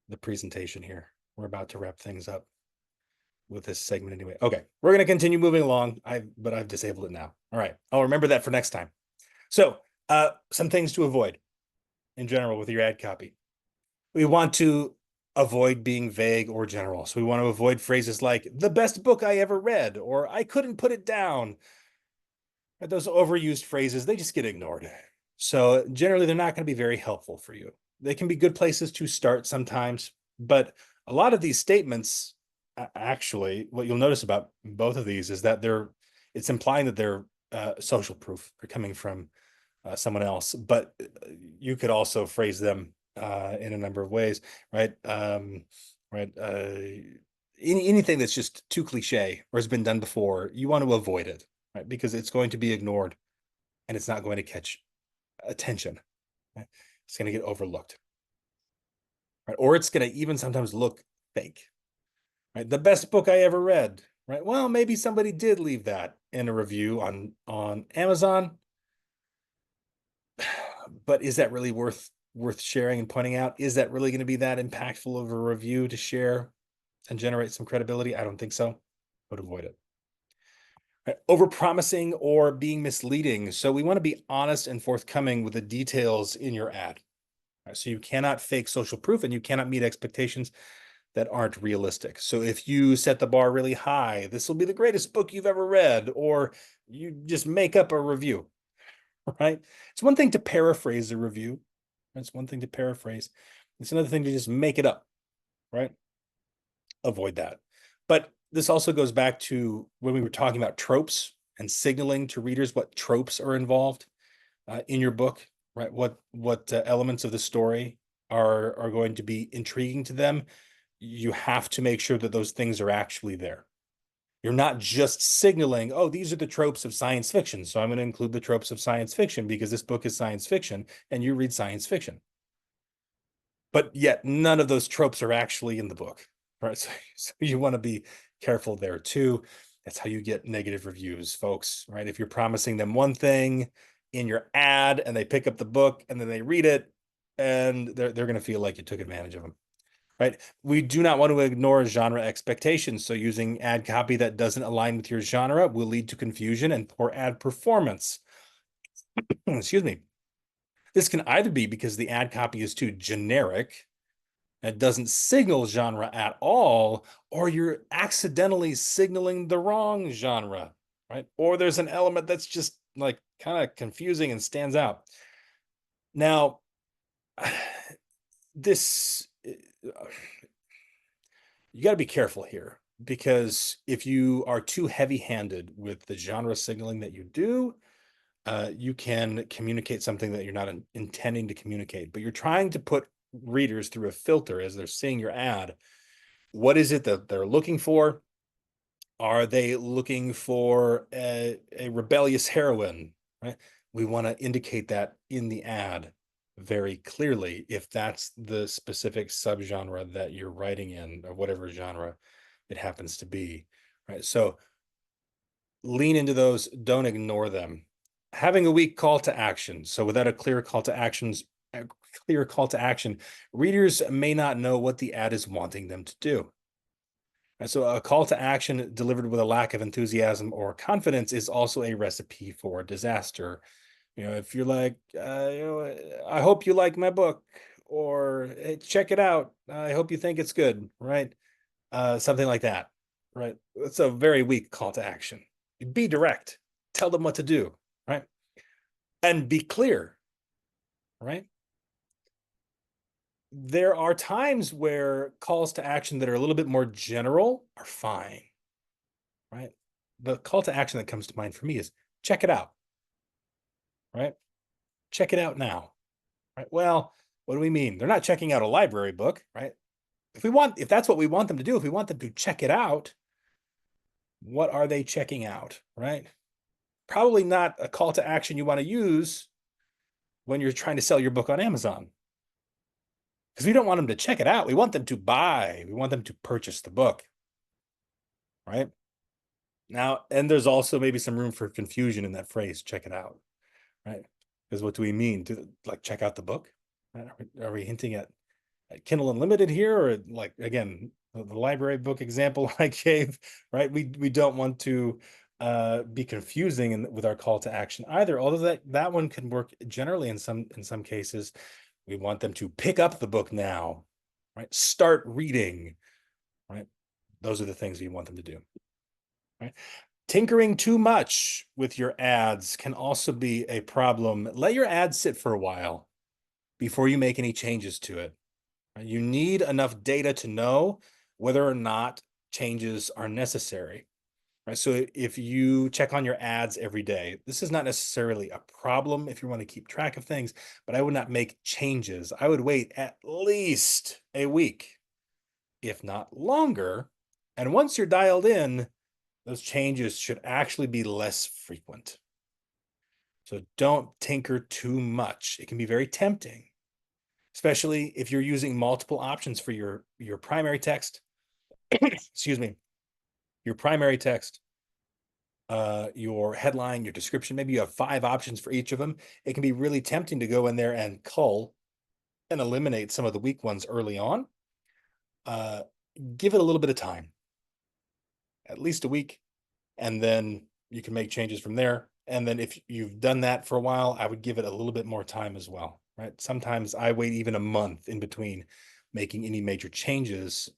the presentation here. We're about to wrap things up with this segment anyway. Okay, we're going to continue moving along. But I've disabled it now. All right, I'll remember that for next time. So some things to avoid in general with your ad copy. We want to avoid being vague or general. So we want to avoid phrases like the best book I ever read, or I couldn't put it down. Those overused phrases, they just get ignored. So generally, they're not going to be very helpful for you. They can be good places to start sometimes, but a lot of these statements, actually, what you'll notice about both of these is that it's implying that they're social proof. They're coming from someone else, but you could also phrase them in a number of ways, right? Right. Anything that's just too cliche or has been done before, you want to avoid it, right? Because it's going to be ignored and it's not going to catch attention. Right? It's going to get overlooked, right? Or it's going to even sometimes look fake, right? The best book I ever read, right? Well, maybe somebody did leave that in a review on Amazon, but is that really worth sharing and pointing out? Is that really going to be that impactful of a review to share and generate some credibility? I don't think so. I would avoid it. Right? Over-promising or being misleading. So we want to be honest and forthcoming with the details in your ad. Right? So you cannot fake social proof and you cannot meet expectations that aren't realistic. So if you set the bar really high, this will be the greatest book you've ever read, or you just make up a review, right? It's one thing to paraphrase a review. It's one thing to paraphrase. It's another thing to just make it up, right? Avoid that. But this also goes back to when we were talking about tropes and signaling to readers what tropes are involved in your book, right? What elements of the story are going to be intriguing to them. You have to make sure that those things are actually there. You're not just signaling, oh, these are the tropes of science fiction, so I'm going to include the tropes of science fiction because this book is science fiction and you read science fiction. But yet none of those tropes are actually in the book, right? So you want to be careful there too. That's how you get negative reviews, folks, right? If you're promising them one thing in your ad and they pick up the book and then they read it and they're going to feel like you took advantage of them, right? We do not want to ignore genre expectations. So using ad copy that doesn't align with your genre will lead to confusion and poor ad performance. Excuse me. This can either be because the ad copy is too generic, It doesn't signal genre at all, or you're accidentally signaling the wrong genre, right? Or there's an element that's just like kind of confusing and stands out. Now, this you got to be careful here, because if you are too heavy-handed with the genre signaling that you do, you can communicate something that you're not intending to communicate, but you're trying to put readers through a filter as they're seeing your ad. What is it that they're looking for? Are they looking for a rebellious heroine, right? We want to indicate that in the ad very clearly if that's the specific subgenre that you're writing in, or whatever genre it happens to be, right? So lean into those, don't ignore them. Having a weak call to action. So without a clear call to action, readers may not know what the ad is wanting them to do. And so a call to action delivered with a lack of enthusiasm or confidence is also a recipe for disaster. If you're like, I hope you like my book, or hey, check it out. I hope you think it's good, right? Something like that, right? It's a very weak call to action. Be direct. Tell them what to do, right? And be clear, right? There are times where calls to action that are a little bit more general are fine, right? The call to action that comes to mind for me is check it out, right? Check it out now, right? Well, what do we mean? They're not checking out a library book, right? If that's what we want them to do, if we want them to check it out, what are they checking out, right? Probably not a call to action you want to use when you're trying to sell your book on Amazon, because we don't want them to check it out. We want them to buy. We want them to purchase the book, right? Now, and there's also maybe some room for confusion in that phrase, check it out, right? Because what do we mean? Like check out the book? Are we hinting at Kindle Unlimited here, or like, again, the library book example I gave, right? We don't want to be confusing with our call to action either, although that one can work generally in some cases. We want them to pick up the book now, right? Start reading, right? Those are the things we want them to do, right? Tinkering too much with your ads can also be a problem. Let your ad sit for a while before you make any changes to it. You need enough data to know whether or not changes are necessary, right? So if you check on your ads every day, this is not necessarily a problem if you want to keep track of things, but I would not make changes. I would wait at least a week, if not longer. And once you're dialed in, those changes should actually be less frequent. So don't tinker too much. It can be very tempting, especially if you're using multiple options for your primary text. Excuse me, your primary text, your headline, your description. Maybe you have 5 options for each of them. It can be really tempting to go in there and cull and eliminate some of the weak ones early on. Give it a little bit of time, at least a week, and then you can make changes from there. And then if you've done that for a while, I would give it a little bit more time as well, right? Sometimes I wait even a month in between making any major changes,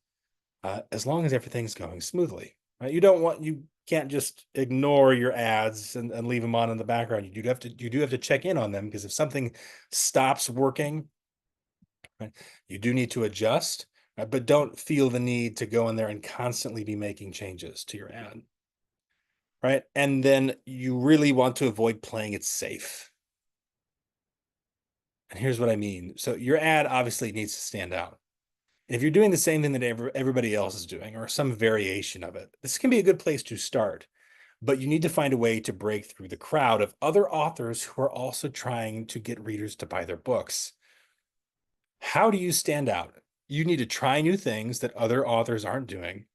as long as everything's going smoothly, right? You can't just ignore your ads and leave them on in the background. You do have to check in on them, because if something stops working, right, you do need to adjust, but don't feel the need to go in there and constantly be making changes to your ad, right? And then you really want to avoid playing it safe. And here's what I mean. So your ad obviously needs to stand out. If you're doing the same thing that everybody else is doing, or some variation of it, this can be a good place to start. But you need to find a way to break through the crowd of other authors who are also trying to get readers to buy their books. How do you stand out? You need to try new things that other authors aren't doing,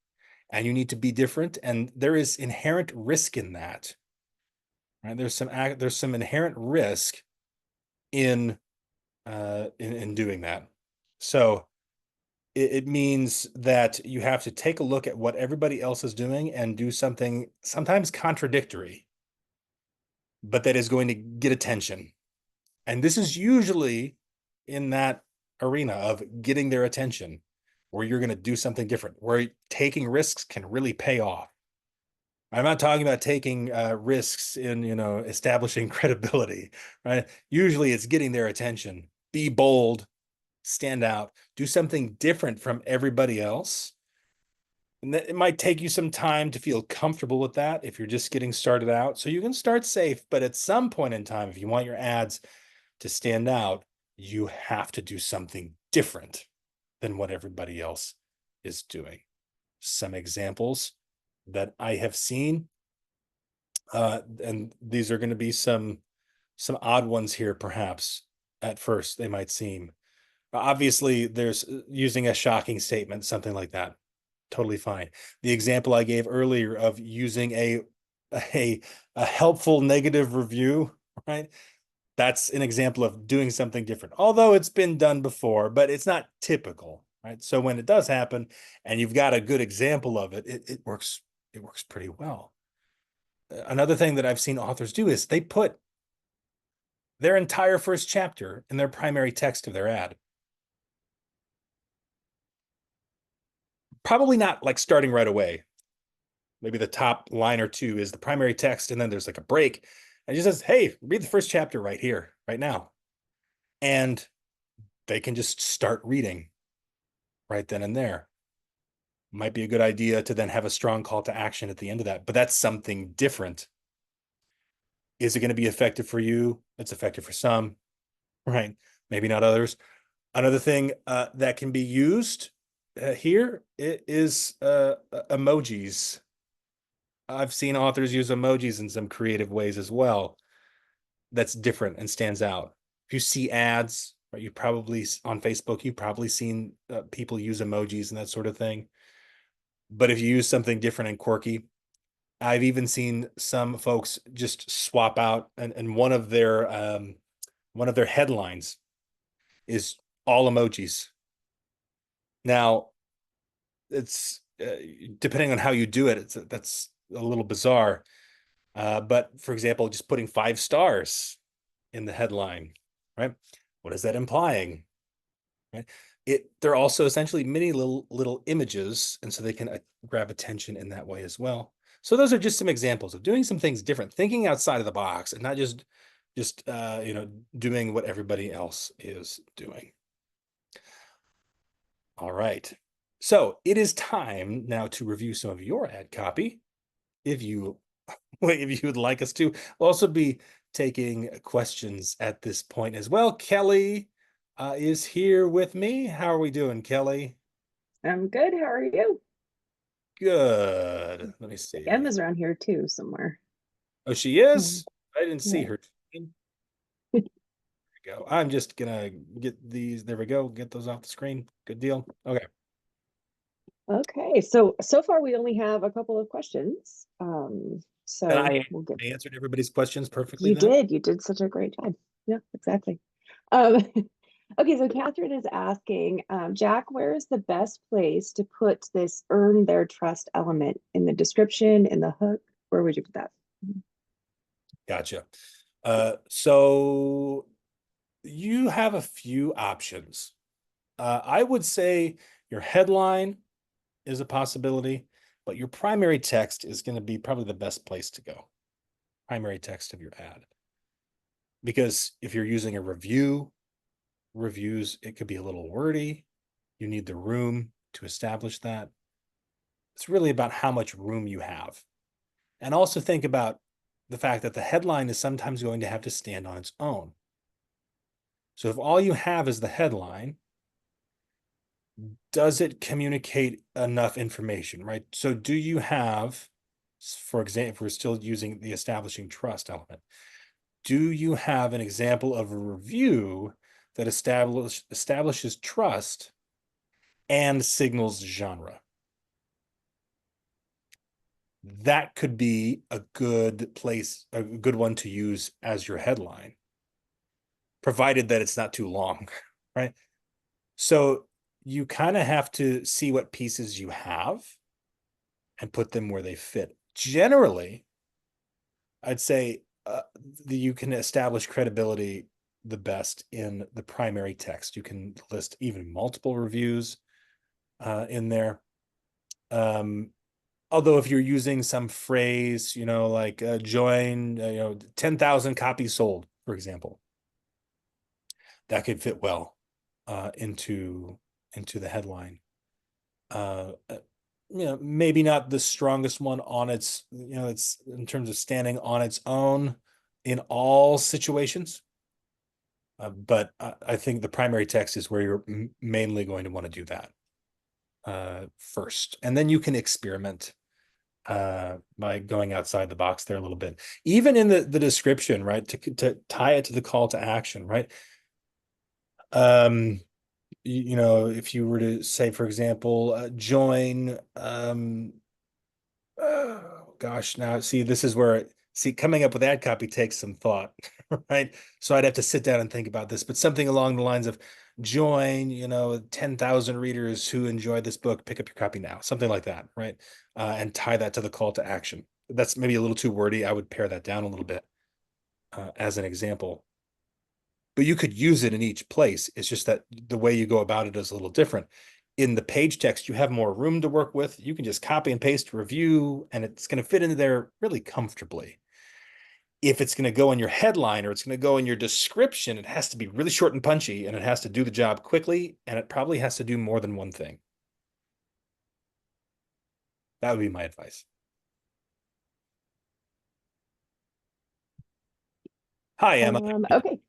and you need to be different. And there is inherent risk in that, right? There's some inherent risk in doing that. So it means that you have to take a look at what everybody else is doing and do something sometimes contradictory, but that is going to get attention. And this is usually in that arena of getting their attention, where you're going to do something different, where taking risks can really pay off. I'm not talking about taking risks in, establishing credibility, right? Usually it's getting their attention. Be bold, stand out, do something different from everybody else. And that it might take you some time to feel comfortable with that if you're just getting started out. So you can start safe, but at some point in time, if you want your ads to stand out, you have to do something different than what everybody else is doing. Some examples that I have seen, and these are going to be some odd ones here, perhaps at first they might seem. Obviously, there's using a shocking statement, something like that. Totally fine. The example I gave earlier of using a helpful negative review, right? That's an example of doing something different. Although it's been done before, but it's not typical, right? So when it does happen and you've got a good example of it, it works pretty well. Another thing that I've seen authors do is they put their entire first chapter in their primary text of their ad. Probably not like starting right away. Maybe the top line or two is the primary text, and then there's like a break. And it just says, hey, read the first chapter right here, right now. And they can just start reading right then and there. Might be a good idea to then have a strong call to action at the end of that, but that's something different. Is it going to be effective for you? It's effective for some, right? Maybe not others. Another thing that can be used here is emojis. I've seen authors use emojis in some creative ways as well. That's different and stands out. If you see ads, right, you probably on Facebook, you've probably seen people use emojis and that sort of thing. But if you use something different and quirky, I've even seen some folks just swap out and one of their headlines is all emojis. Now, it's depending on how you do it, that's a little bizarre. But for example, just putting 5 stars in the headline, right? What is that implying? Right? They're also essentially mini little images, and so they can grab attention in that way as well. So those are just some examples of doing some things different, thinking outside of the box, and not just doing what everybody else is doing. All right. So it is time now to review some of your ad copy. If you would like us to, we'll also be taking questions at this point as well. Kelly is here with me. How are we doing, Kelly? I'm good. How are you? Good. Let me see. Emma's around here too, somewhere. Oh, she Um, is? I didn't see yeah. her. There we go. I'm just gonna get these. There we go. Get those off the screen. Good deal. Okay. Okay. So far we only have a couple of questions. And So we'll get. I answered everybody's questions perfectly You then? did. You did such a great job. Yeah, exactly. Um, okay. So Catherine is asking, Jack, where is the best place to put this earn their trust element in the description, in the hook? Where would you put that? Gotcha. So you have a few options. I would say your headline is a possibility, but your primary text is going to be probably the best place to go. Primary text of your ad. Because if you're using a reviews, it could be a little wordy. You need the room to establish that. It's really about how much room you have. And also think about the fact that the headline is sometimes going to have to stand on its own. So if all you have is the headline, does it communicate enough information, right? So do you have, for example, if we're still using the establishing trust element, do you have an example of a review that establishes trust and signals genre? That could be a good place, a good one to use as your headline, provided that it's not too long, right? So you kind of have to see what pieces you have and put them where they fit. Generally, I'd say you can establish credibility the best in the primary text. You can list even multiple reviews in there. Although if you're using some phrase, like join, 10,000 copies sold, for example, that could fit well into the headline. Maybe not the strongest one on its, it's in terms of standing on its own in all situations. But I think the primary text is where you're mainly going to want to do that first. And then you can experiment by going outside the box there a little bit. Even in the description, right? To tie it to the call to action, right? If you were to say, for example, join, gosh, now see, this is where, coming up with ad copy takes some thought, right? So I'd have to sit down and think about this, but something along the lines of join, 10,000 readers who enjoy this book, pick up your copy now, something like that, right? And tie that to the call to action. That's maybe a little too wordy. I would pare that down a little bit as an example. But you could use it in each place. It's just that the way you go about it is a little different. In the page text, you have more room to work with. You can just copy and paste review, and it's going to fit into there really comfortably. If it's going to go in your headline or it's going to go in your description, it has to be really short and punchy, and it has to do the job quickly, and it probably has to do more than one thing. That would be my advice. Hi, Emma. Okay.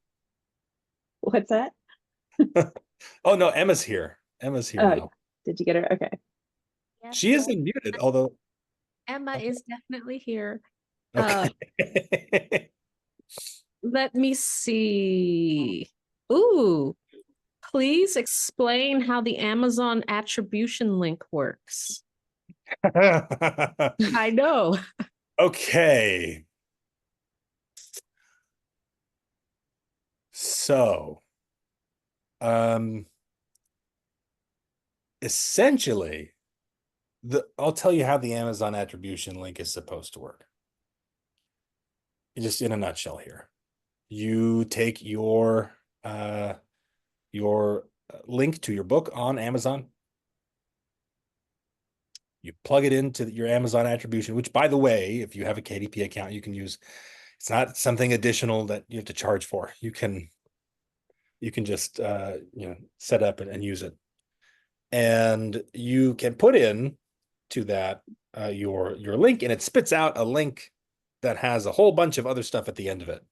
What's that? Oh, no, Emma's here. Emma's here Oh, now. did you get her? Okay. Yes, She isn't muted, although. Emma is definitely here. Okay. Let me see. Ooh, please explain how the Amazon attribution link works. I know. Okay. So, essentially, I'll tell you how the Amazon attribution link is supposed to work. Just in a nutshell here. You take your link to your book on Amazon. You plug it into your Amazon attribution, which, by the way, if you have a KDP account, you can use. It's not something additional that you have to charge for. You can just set up and use it, and you can put in to that your link, and it spits out a link that has a whole bunch of other stuff at the end of it.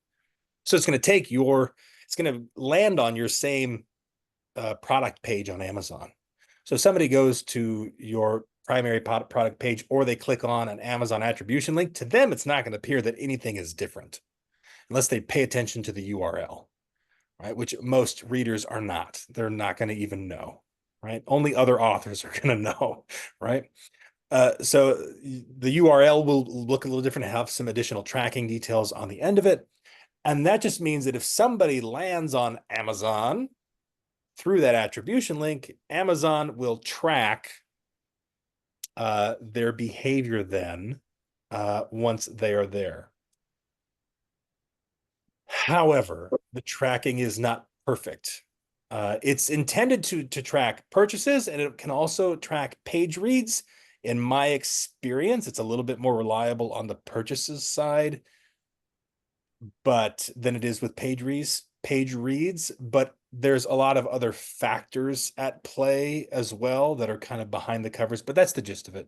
So it's going to land on your same product page on Amazon. So if somebody goes to your primary product page, or they click on an Amazon attribution link, to them, it's not going to appear that anything is different unless they pay attention to the URL, right? Which most readers are not. They're not going to even know, right? Only other authors are going to know, right? So the URL will look a little different, have some additional tracking details on the end of it. And that just means that if somebody lands on Amazon through that attribution link, Amazon will track their behavior then once they are there. However, the tracking is not perfect. It's intended to track purchases, and it can also track page reads. In my experience, it's a little bit more reliable on the purchases side, but than it is with page reads. But there's a lot of other factors at play as well that are kind of behind the covers, but that's the gist of it.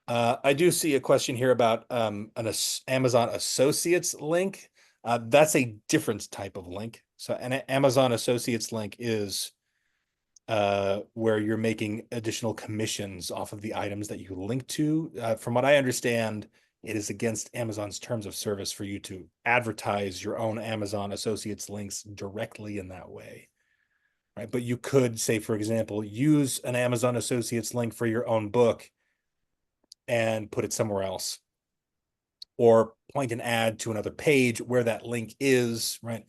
I do see a question here about an Amazon Associates link. That's a different type of link. So an Amazon Associates link is where you're making additional commissions off of the items that you link to. From what I understand, it is against Amazon's terms of service for you to advertise your own Amazon Associates links directly in that way. Right? But you could say, for example, use an Amazon Associates link for your own book and put it somewhere else, or point an ad to another page where that link is, right?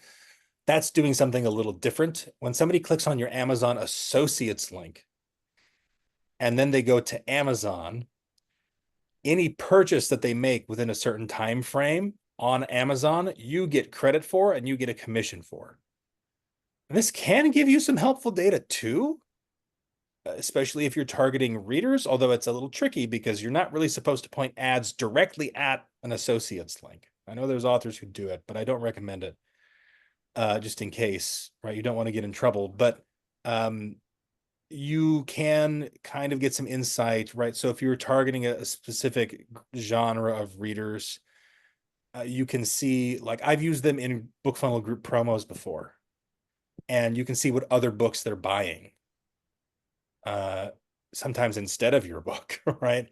That's doing something a little different. When somebody clicks on your Amazon Associates link and then they go to Amazon, any purchase that they make within a certain time frame on Amazon, you get credit for and you get a commission for. This can give you some helpful data too, especially if you're targeting readers, although it's a little tricky because you're not really supposed to point ads directly at an associate's link. I know there's authors who do it, but I don't recommend it, just in case, right? You don't want to get in trouble, but you can kind of get some insight, right? So if you're targeting a specific genre of readers, you can see, like I've used them in BookFunnel group promos before, and you can see what other books they're buying, sometimes instead of your book, right?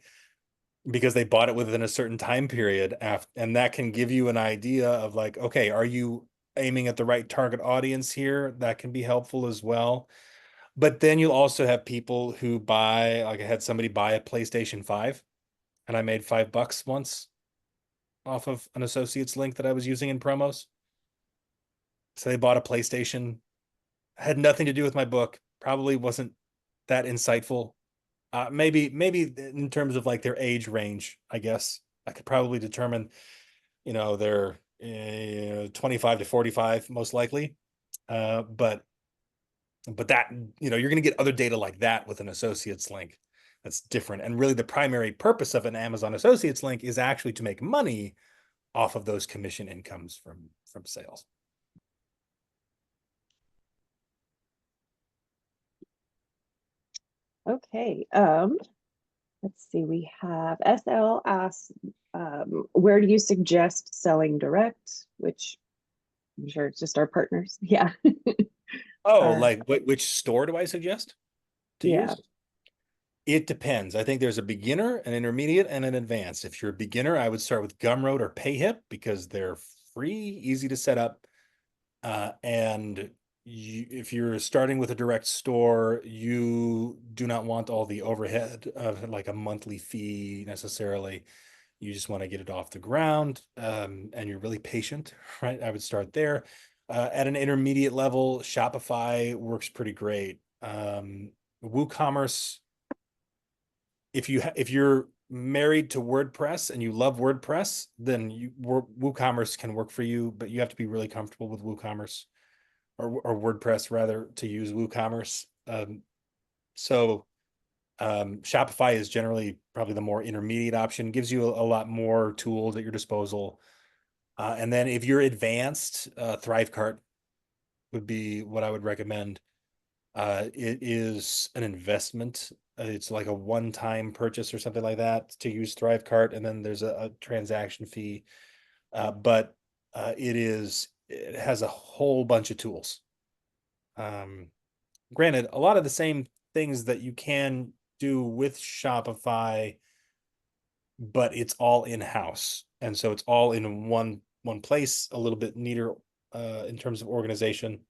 Because they bought it within a certain time period after, and that can give you an idea of like, okay, are you aiming at the right target audience here? That can be helpful as well. But then you'll also have people who buy, like I had somebody buy a PlayStation 5 and I made $5 once off of an associate's link that I was using in promos. So they bought a PlayStation, had nothing to do with my book, probably wasn't that insightful. Maybe in terms of like their age range, I guess I could probably determine, they're 25 to 45 most likely. But that, you're going to get other data like that with an associates link that's different. And really the primary purpose of an Amazon associates link is actually to make money off of those commission incomes from sales. Okay. Let's see. We have SL asks, where do you suggest selling direct? Which I'm sure it's just our partners. Yeah. Oh, like which store do I suggest to Yeah. use? It depends. I think there's a beginner, an intermediate, and an advanced. If you're a beginner, I would start with Gumroad or PayHip because they're free, easy to set up. And if you're starting with a direct store, you do not want all the overhead of like a monthly fee necessarily. You just want to get it off the ground, and you're really patient, right? I would start there. At an intermediate level, Shopify works pretty great. WooCommerce, if you're married to WordPress and you love WordPress, then WooCommerce can work for you, but you have to be really comfortable with WooCommerce or WordPress rather to use WooCommerce. So Shopify is generally probably the more intermediate option, gives you a lot more tools at your disposal. And then if you're advanced, Thrivecart would be what I would recommend. It is an investment. It's like a one-time purchase or something like that to use Thrivecart, and then there's a transaction fee. But it has a whole bunch of tools. Granted, a lot of the same things that you can do with Shopify, but it's all in-house, and so it's all in one place, a little bit neater in terms of organization.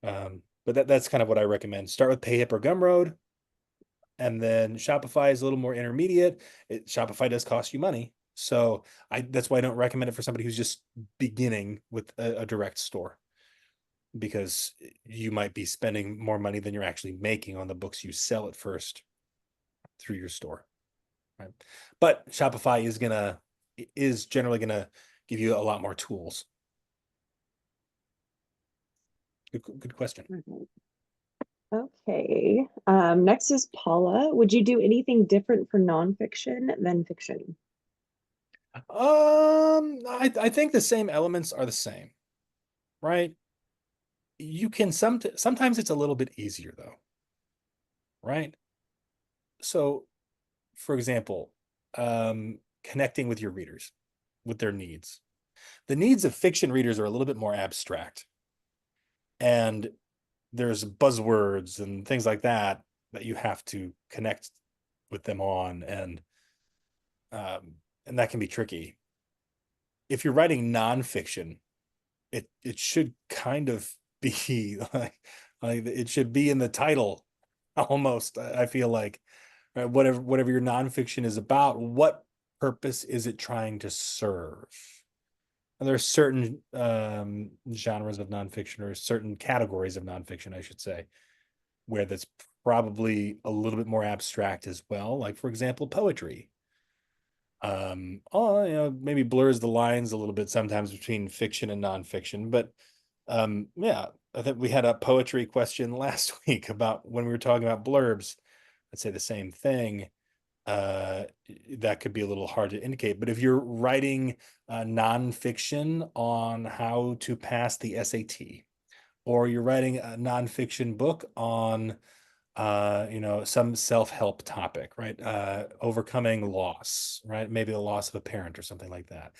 But that's kind of what I recommend. Start with PayHip or Gumroad, and then Shopify is a little more intermediate. Shopify does cost you money, so that's why I don't recommend it for somebody who's just beginning with a direct store, because you might be spending more money than you're actually making on the books you sell at first through your store. Right? But Shopify is generally gonna give you a lot more tools. Good question. Okay. Next is Paula. Would you do anything different for nonfiction than fiction? I think the same elements are the same, right? You can sometimes it's a little bit easier though, right? So, for example, connecting with your readers, with their needs. The needs of fiction readers are a little bit more abstract, and there's buzzwords and things like that you have to connect with them on, and that can be tricky. If you're writing nonfiction, it should kind of be like it should be in the title almost. I feel like, right, whatever your nonfiction is about, what purpose is it trying to serve? And there are certain genres of nonfiction, or certain categories of nonfiction, I should say, where that's probably a little bit more abstract as well. Like, for example, poetry. Maybe blurs the lines a little bit sometimes between fiction and nonfiction, but yeah, I think we had a poetry question last week about when we were talking about blurbs. I'd say the same thing. That could be a little hard to indicate. But if you're writing nonfiction on how to pass the SAT, or you're writing a nonfiction book on some self-help topic, right? Overcoming loss, right? Maybe the loss of a parent or something like that.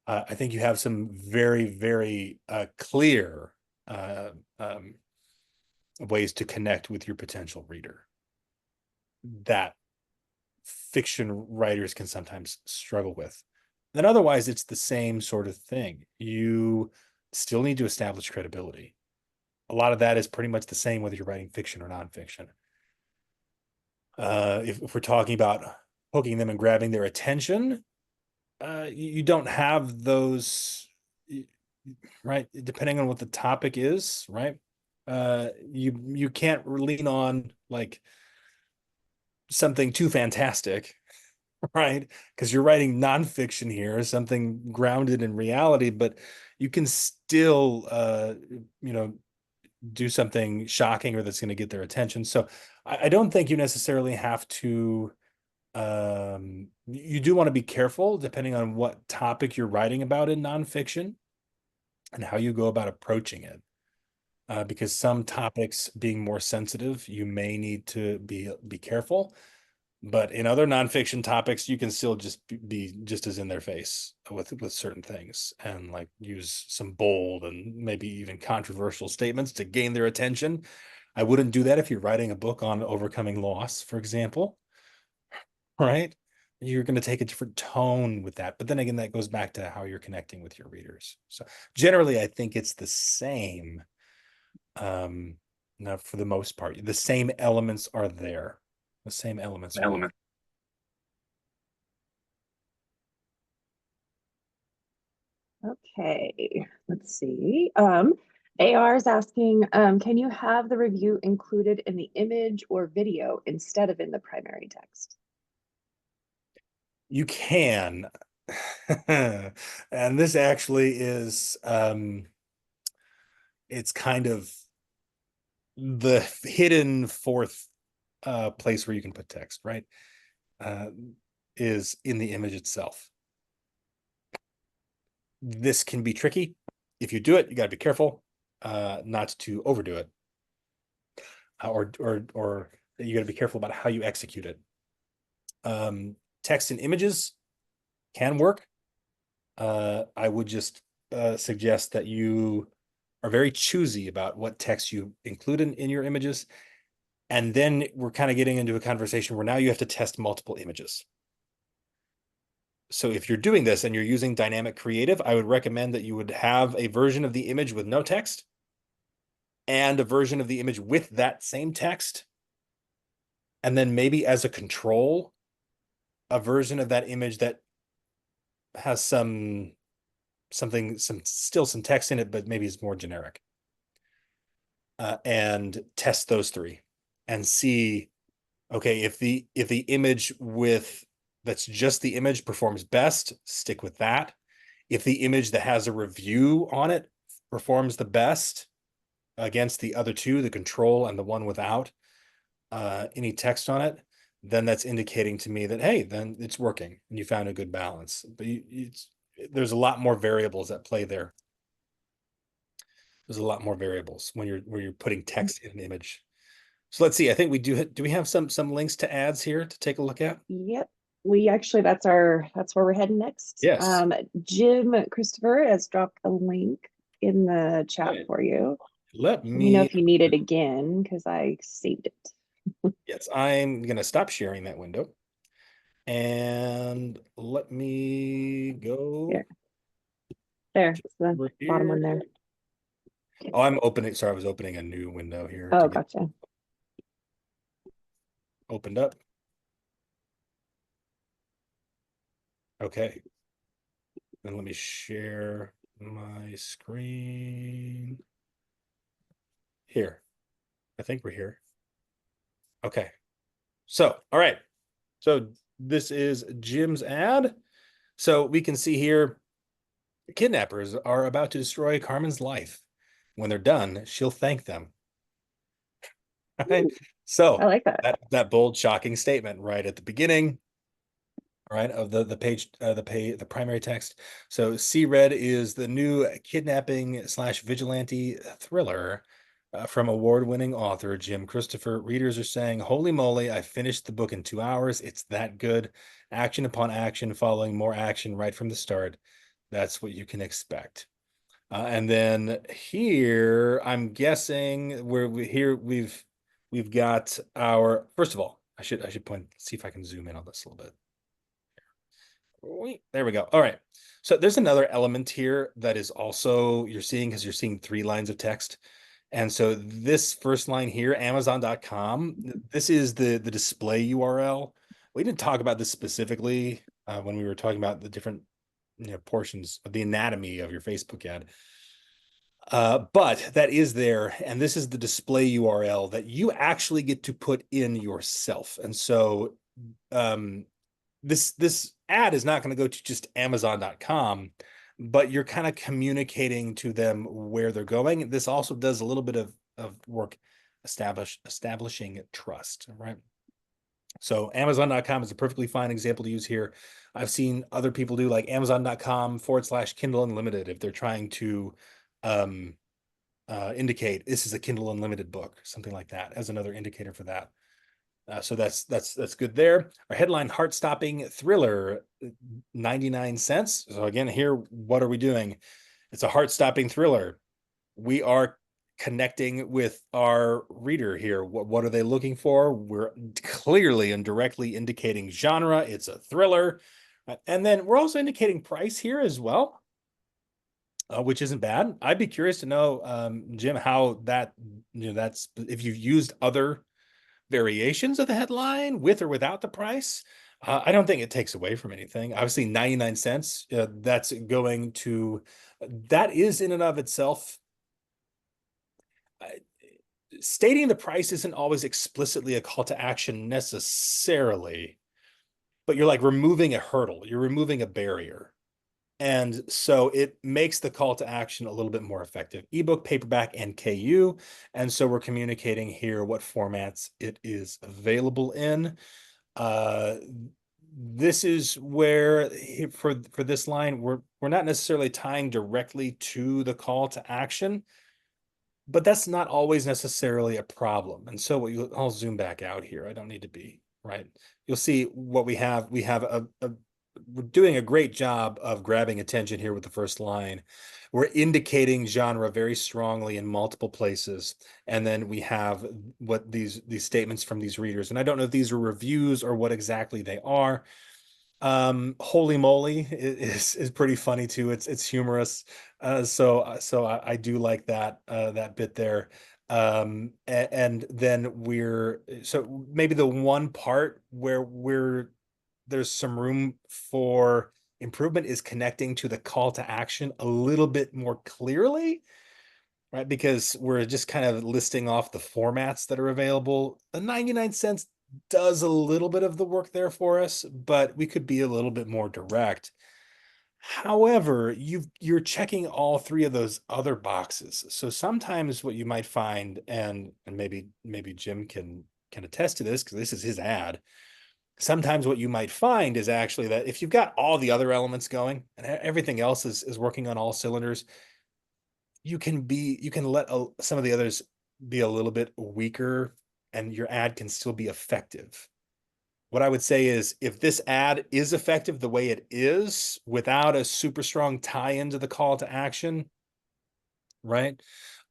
I think you have some very, very clear ways to connect with your potential reader that fiction writers can sometimes struggle with. Then otherwise, it's the same sort of thing. You still need to establish credibility. A lot of that is pretty much the same whether you're writing fiction or nonfiction. If we're talking about hooking them and grabbing their attention, you don't have those, right? Depending on what the topic is, right? You can't lean on like something too fantastic, right? Because you're writing nonfiction here, something grounded in reality, but you can still, do something shocking or that's going to get their attention. So I don't think you necessarily have to. You do want to be careful depending on what topic you're writing about in nonfiction and how you go about approaching it. Because some topics being more sensitive, you may need to be careful. But in other nonfiction topics, you can still just be just as in their face with certain things and like use some bold and maybe even controversial statements to gain their attention. I wouldn't do that if you're writing a book on overcoming loss, for example, right? You're going to take a different tone with that. But then again, that goes back to how you're connecting with your readers. So generally, I think it's the same. Now, for the most part, the same elements are there. The same elements are there. Okay, let's see. AR is asking, can you have the review included in the image or video instead of in the primary text? You can. And this actually is it's kind of the hidden fourth place where you can put text, right? Is in the image itself. This can be tricky. If you do it, you got to be careful not to overdo it. Or you got to be careful about how you execute it. Text and images can work. I would just suggest that you are very choosy about what text you include in your images. And then we're kind of getting into a conversation where now you have to test multiple images. So if you're doing this and you're using dynamic creative, I would recommend that you would have a version of the image with no text and a version of the image with that same text. And then maybe as a control, a version of that image that has still some text in it, but maybe it's more generic. And test those three and see, okay, if the image that's just the image performs best, stick with that. If the image that has a review on it performs the best against the other two, the control and the one without any text on it, then that's indicating to me that, hey, then it's working and you found a good balance. But there's a lot more variables at play there. There's a lot more variables when you're putting text in an image. So let's see. I think we do we have some links to ads here to take a look at? Yep. We actually, that's where we're heading next. Yes. Jim Christopher has dropped a link in the chat for you. Let me know me if you need it again because I saved it. Yes, I'm gonna stop sharing that window. And let me go. Here. There, it's the bottom one there. Oh, I'm opening. Sorry, I was opening a new window here. Oh, gotcha. Opened up. Okay. And let me share my screen. Here. I think we're here. Okay. So, all right. So this is Jim's ad. So we can see here, kidnappers are about to destroy Carmen's life. When they're done, she'll thank them. Right? Ooh, So I like that. that bold, shocking statement right at the beginning, right, of the page, the primary text. So See Red is the new kidnapping / vigilante thriller from award-winning author Jim Christopher. Readers are saying, "Holy moly, I finished the book in 2 hours. It's that good. Action upon action, following more action right from the start. That's what you can expect." And then here, I'm guessing we've got our, first of all, I should see if I can zoom in on this a little bit. There we go. All right. So there's another element here that is also you're seeing, because you're seeing 3 lines of text. And so this first line here, Amazon.com, this is the display URL. We didn't talk about this specifically when we were talking about the different portions of the anatomy of your Facebook ad. But that is there, and this is the display URL that you actually get to put in yourself. And so this ad is not going to go to just Amazon.com, but you're kind of communicating to them where they're going. This also does a little bit of work establishing trust, right? So Amazon.com is a perfectly fine example to use here. I've seen other people do like Amazon.com/Kindle Unlimited if they're trying to indicate this is a Kindle Unlimited book, something like that, as another indicator for that. So that's good there. Our headline, heart-stopping thriller, 99 cents. So again, here, what are we doing? It's a heart-stopping thriller. We are connecting with our reader here. What are they looking for? We're clearly and directly indicating genre. It's a thriller. And then we're also indicating price here as well, which isn't bad. I'd be curious to know, Jim, how that, that's if you've used other variations of the headline with or without the price. I don't think it takes away from anything. Obviously, 99 cents, that's going to, that is in and of itself, stating the price isn't always explicitly a call to action necessarily, but you're like removing a hurdle, you're removing a barrier. And so it makes the call to action a little bit more effective. Ebook, paperback, and KU. And so we're communicating here what formats it is available in. This is where for this line, we're not necessarily tying directly to the call to action, but that's not always necessarily a problem. And so I'll zoom back out here. I don't need to be right. You'll see what we have. We have we're doing a great job of grabbing attention here with the first line. We're indicating genre very strongly in multiple places. And then we have what these statements from these readers. And I don't know if these are reviews or what exactly they are. Holy moly is pretty funny too. It's humorous. So I do like that that bit there. And then so maybe the one part where there's some room for improvement is connecting to the call to action a little bit more clearly, right? Because we're just kind of listing off the formats that are available. The 99 cents does a little bit of the work there for us, but we could be a little bit more direct. However, you're checking all 3 of those other boxes. So sometimes what you might find, and maybe Jim can attest to this because this is his ad. Sometimes what you might find is actually that if you've got all the other elements going and everything else is working on all cylinders, you can let some of the others be a little bit weaker and your ad can still be effective. What I would say is if this ad is effective the way it is without a super strong tie into the call to action, right?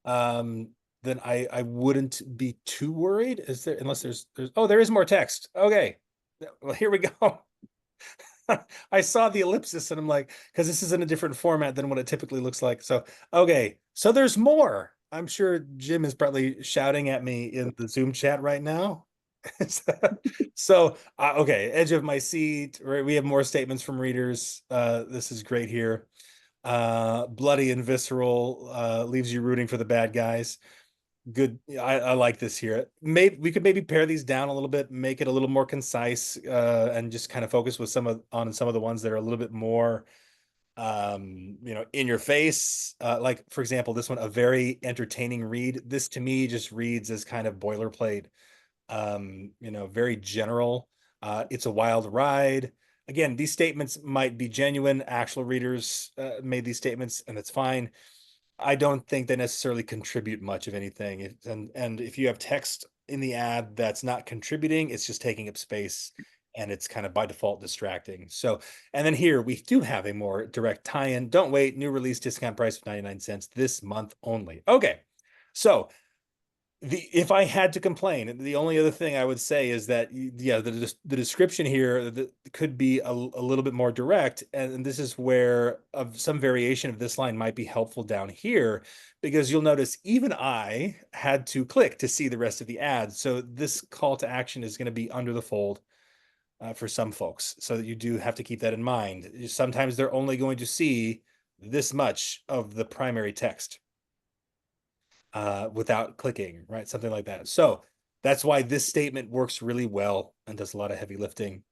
Then I wouldn't be too worried. Is there, unless there's oh, there is more text. Okay. Well, here we go. I saw the ellipsis and I'm like, because this is in a different format than what it typically looks like. So, okay. So there's more. I'm sure Jim is probably shouting at me in the Zoom chat right now. So, okay. Edge of my seat, right? We have more statements from readers. This is great here. Bloody and visceral, leaves you rooting for the bad guys. Good. I like this here. Maybe we could maybe pare these down a little bit, make it a little more concise, and just kind of focus with some of the ones that are a little bit more in your face. Like, for example, this one, a very entertaining read. This to me just reads as kind of boilerplate, very general. It's a wild ride. Again, these statements might be genuine. Actual readers made these statements, and that's fine. I don't think they necessarily contribute much of anything. And if you have text in the ad that's not contributing, it's just taking up space, and it's kind of by default distracting. So, and then here we do have a more direct tie-in. Don't wait, new release discount price of 99 cents this month only. Okay. So if I had to complain, the only other thing I would say is that, yeah, the description here could be a little bit more direct, and this is where some variation of this line might be helpful down here, because you'll notice even I had to click to see the rest of the ad. So this call to action is going to be under the fold for some folks, so that you do have to keep that in mind. Sometimes they're only going to see this much of the primary text without clicking, right? Something like that. So that's why this statement works really well and does a lot of heavy lifting.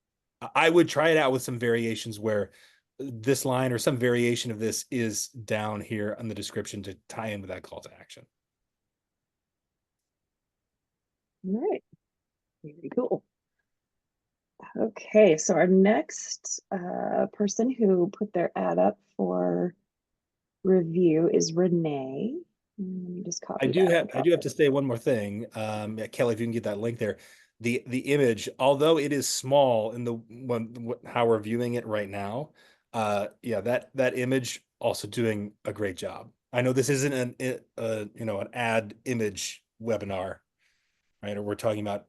I would try it out with some variations where this line or some variation of this is down here on the description to tie in with that call to action. All right. Very cool. Okay, so our next person who put their ad up for review is Renee. Let me just copy I do that. have to say one more thing. Kelly, if you can get that link there. The image, although it is small in the one how we're viewing it right now, yeah, that image also doing a great job. I know this isn't an ad image webinar, right? Or we're talking about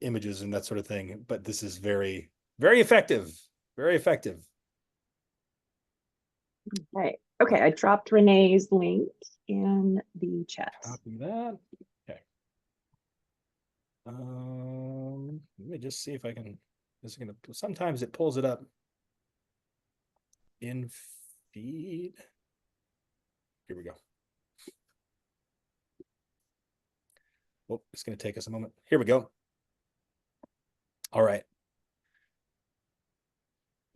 images and that sort of thing, but this is very, very effective. Very effective. Right. Okay, I dropped Renee's link in the chat. Copy that. Okay. Let me just see if I can. This is gonna. Sometimes it pulls it up in feed. Here we go. Oh, it's gonna take us a moment. Here we go. All right.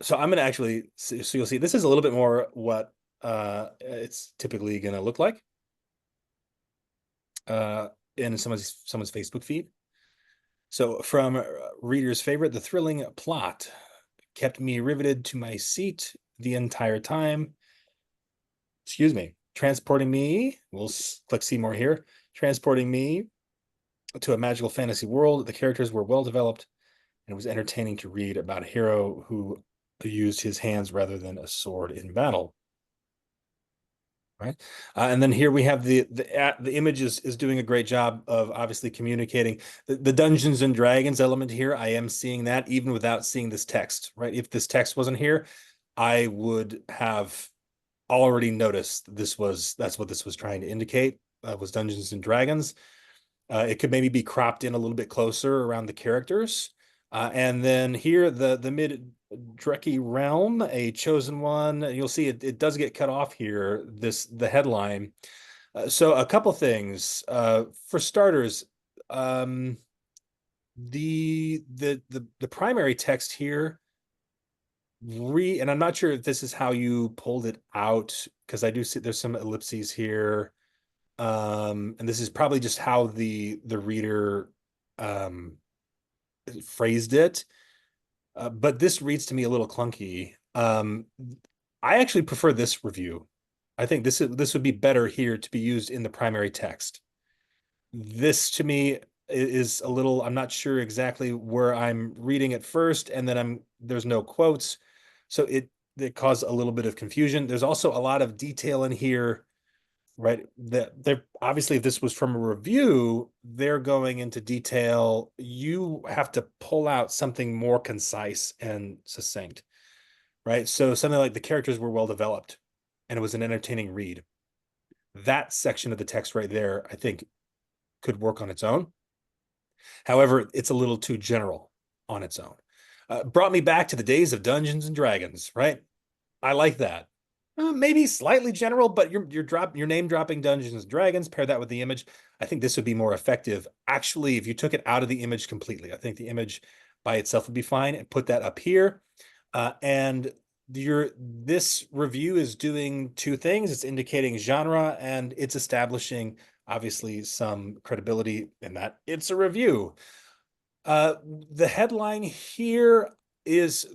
So I'm gonna actually. So you'll see. This is a little bit more what it's typically gonna look like in someone's Facebook feed. So from reader's favorite, the thrilling plot kept me riveted to my seat the entire time. Excuse me. Transporting me, we'll click see more here. Transporting me to a magical fantasy world. The characters were well developed, and it was entertaining to read about a hero who used his hands rather than a sword in battle. Right. And then here we have the image is doing a great job of obviously communicating the Dungeons and Dragons element here. I am seeing that even without seeing this text, right? If this text wasn't here, I would have already noticed that's what this was trying to indicate, was Dungeons and Dragons. It could maybe be cropped in a little bit closer around the characters. And then here, the mid-Drekky realm, a chosen one. You'll see it does get cut off here, the headline. So a couple things. For starters, the primary text here, and I'm not sure if this is how you pulled it out, because I do see there's some ellipses here. And this is probably just how the reader phrased it. But this reads to me a little clunky. I actually prefer this review. I think this would be better here to be used in the primary text. This to me is a little, I'm not sure exactly where I'm reading at first, and then there's no quotes. So it caused a little bit of confusion. There's also a lot of detail in here, right? They're obviously, if this was from a review, they're going into detail. You have to pull out something more concise and succinct, right? So something like the characters were well developed and it was an entertaining read. That section of the text right there, I think, could work on its own. However, it's a little too general on its own. Brought me back to the days of Dungeons and Dragons, right? I like that. Maybe slightly general, but your name dropping Dungeons and Dragons, pair that with the image. I think this would be more effective. Actually, if you took it out of the image completely, I think the image by itself would be fine, and put that up here. And this review is doing two things. It's indicating genre and it's establishing obviously some credibility in that it's a review. The headline here is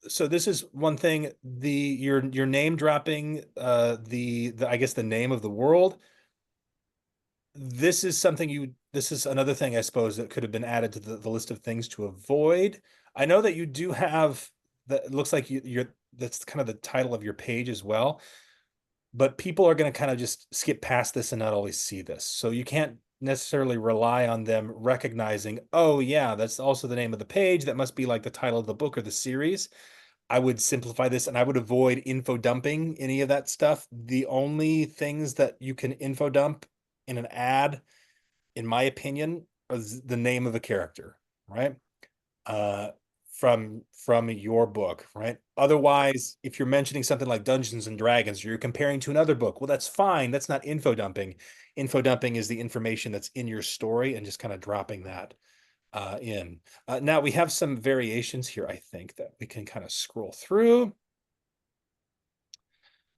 so this is one thing, you're name dropping the I guess the name of the world. This is another thing I suppose that could have been added to the list of things to avoid. I know that you do have that. It looks like that's kind of the title of your page as well, but people are going to kind of just skip past this and not always see this. So you can't necessarily rely on them recognizing, oh yeah, that's also the name of the page. That must be like the title of the book or the series. I would simplify this and I would avoid info dumping any of that stuff. The only things that you can info dump in an ad, in my opinion, is the name of a character, right? Uh, from your book, right? Otherwise, if you're mentioning something like Dungeons and Dragons, or you're comparing to another book, well, that's fine. That's not info dumping. Info dumping is the information that's in your story and just kind of dropping that in. Now we have some variations here, I think, that we can kind of scroll through.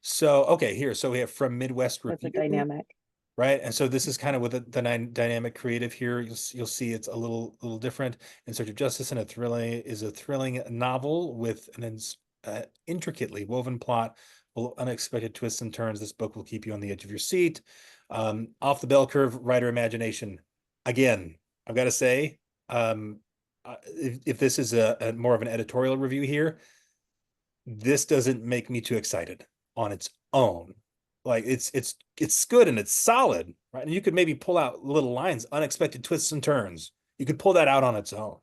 So, okay, here. So we have from Midwest That's a Review. dynamic. Right, and so this is kind of with the dynamic creative here. You'll see it's a little different. In Search of Justice and a thrilling novel with an intricately woven plot, full of unexpected twists and turns. This book will keep you on the edge of your seat. Off the bell curve, writer imagination. Again, I've got to say, if this is a more of an editorial review here, this doesn't make me too excited on its own. Like it's good and it's solid, right? And you could maybe pull out little lines, unexpected twists and turns. You could pull that out on its own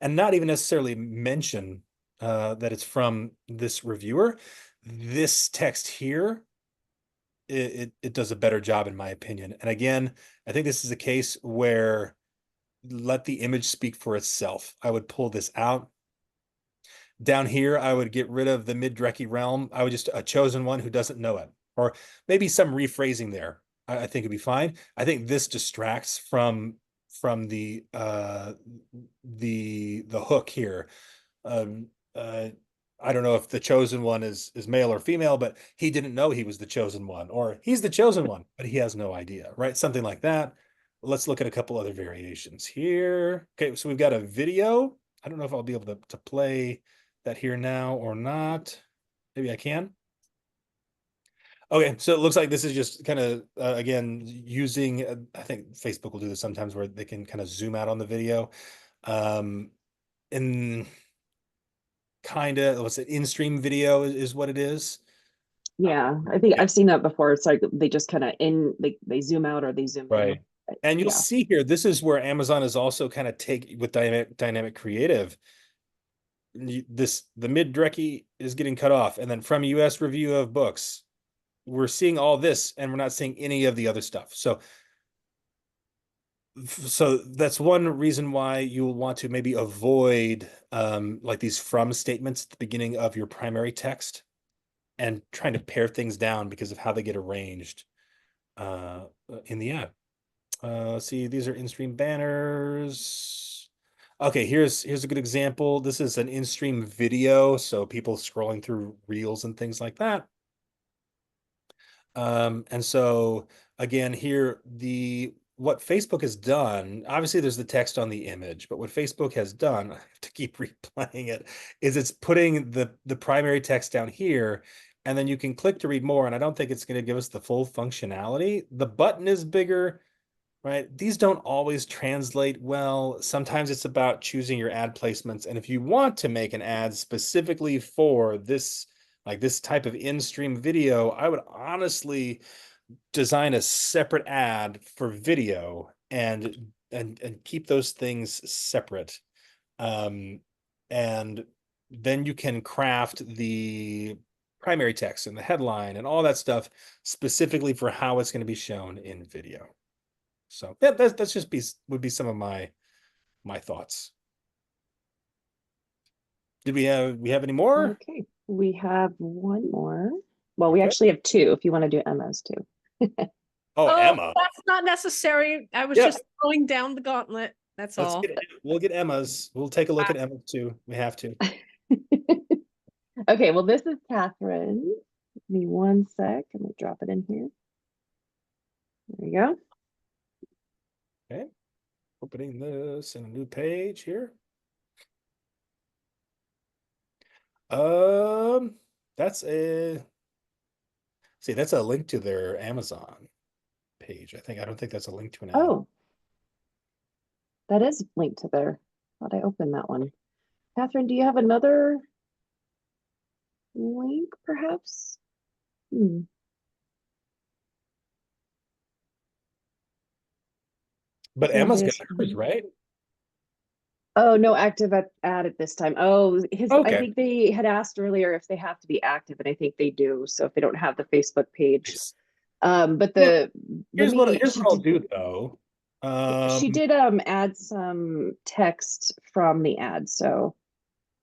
and not even necessarily mention that it's from this reviewer. This text here, it does a better job in my opinion. And again, I think this is a case where let the image speak for itself. I would pull this out. Down here, I would get rid of the Mid-Drekki realm. I would just a chosen one who doesn't know it. Or maybe some rephrasing there. I think it'd be fine. I think this distracts from the hook here. I don't know if the chosen one is male or female, but he didn't know he was the chosen one, or he's the chosen one, but he has no idea, right? Something like that. Let's look at a couple other variations here. Okay, so we've got a video. I don't know if I'll be able to play that here now or not. Maybe I can. Okay, so it looks like this is just kind of, again, using, I think Facebook will do this sometimes where they can kind of zoom out on the video. And kind of, what's it, in-stream video is what it is. Yeah, I think I've seen that before. It's like they just kind of they zoom out or they zoom in. Right. And you'll Yeah. see here, this is where Amazon is also kind of with dynamic creative. The Mid-Drekki is getting cut off. And then from US Review of Books, we're seeing all this and we're not seeing any of the other stuff. So that's one reason why you will want to maybe avoid like these from statements at the beginning of your primary text and trying to pare things down because of how they get arranged in the ad. Let's see, these are in-stream banners. Okay, here's a good example. This is an in-stream video, so people scrolling through reels and things like that. And so again, here what Facebook has done, obviously there's the text on the image, but what Facebook has done, I have to keep replaying it, is it's putting the primary text down here, and then you can click to read more, and I don't think it's going to give us the full functionality. The button is bigger, right? These don't always translate well. Sometimes it's about choosing your ad placements, and if you want to make an ad specifically for this, like this type of in-stream video, I would honestly design a separate ad for video and keep those things separate. And then you can craft the primary text and the headline and all that stuff specifically for how it's going to be shown in video. So yeah, that's just would be some of my thoughts. Did we have any more? Okay, we have one more. Well, we Okay. actually have two if you want to do Emma's too. Oh, Emma. That's not necessary. I was Yeah. just throwing down the gauntlet. That's all. We'll get Emma's. We'll take a look at Emma too. We have to. Okay, well, this is Catherine. Give me one sec. Let me drop it in here. There you go. Okay. Opening this in a new page here. That's a that's a link to their Amazon page. I don't think that's a link to an ad. Oh, that is linked to there. Thought I opened that one. Catherine, do you have another link, perhaps? Hmm. But Looking at Emma's got this. hers, right? Oh, no active ad at this time. Oh, I Okay. think they had asked earlier if they have to be active, and I think they do. So if they don't have the Facebook page. Nice. But Well, the meeting here's what I'll do though. she did add some text from the ad. So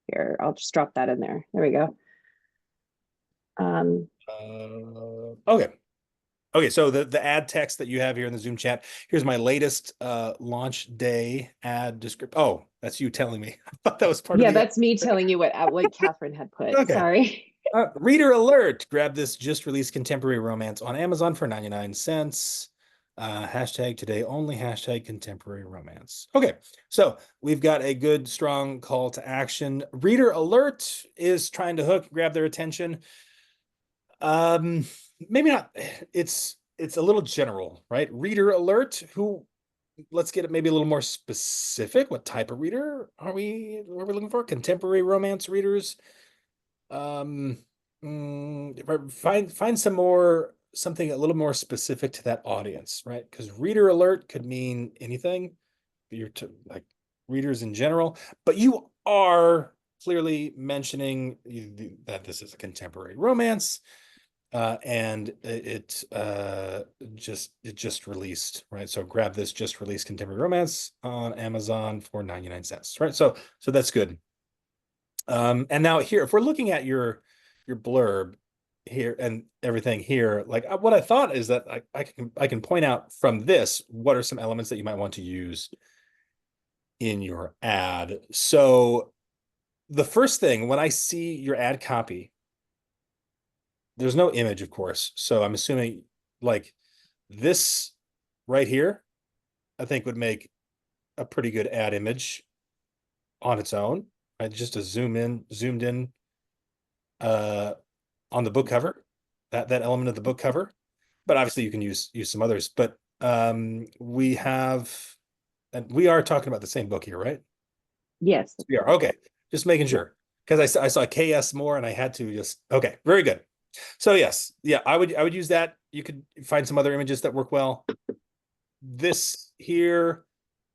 here, I'll just drop that in there. There we go. Okay. Okay, so the ad text that you have here in the Zoom chat, here's my latest launch day ad description. Oh, that's you telling me. I thought that was part of Yeah, the ad. that's me telling you what Catherine had put. Okay. Sorry. Reader alert. Grab this just released contemporary romance on Amazon for 99 cents. Hashtag today only, hashtag contemporary romance. Okay, so we've got a good, strong call to action. Reader alert is trying to hook, grab their attention. Maybe not. It's a little general, right? Reader alert. Let's get it maybe a little more specific. What type of reader are we looking for? Contemporary romance readers. Um, find something a little more specific to that audience, right? Because reader alert could mean anything. You're like readers in general, but you are clearly mentioning that this is a contemporary romance. And it just released, right? So grab this just released contemporary romance on Amazon for 99 cents, right? So that's good. And now here, if we're looking at your blurb here and everything here, like what I thought is that I can point out from this what are some elements that you might want to use in your ad. So the first thing when I see your ad copy, there's no image, of course. So I'm assuming like this right here, I think would make a pretty good ad image on its own. Right? Just a zoomed in uh on the book cover, that element of the book cover. But obviously you can use some others. But we have, and we are talking about the same book here, right? Yes. We are. Okay. Just making sure. Because I saw KS more and I had to just okay, very good. So yes, yeah, I would use that. You could find some other images that work well. This here,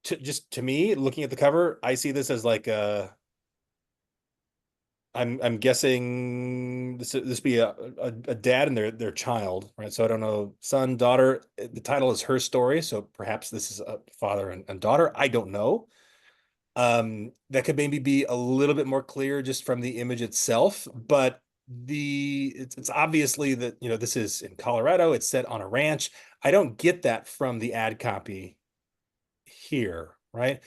to me, looking at the cover, I see this as like I'm guessing this be a dad and their child, right? So I don't know, son, daughter. The title is Her Story, so perhaps this is a father and daughter. I don't know. That could maybe be a little bit more clear just from the image itself, but it's obviously that this is in Colorado. It's set on a ranch. I don't get that from the ad copy here, right?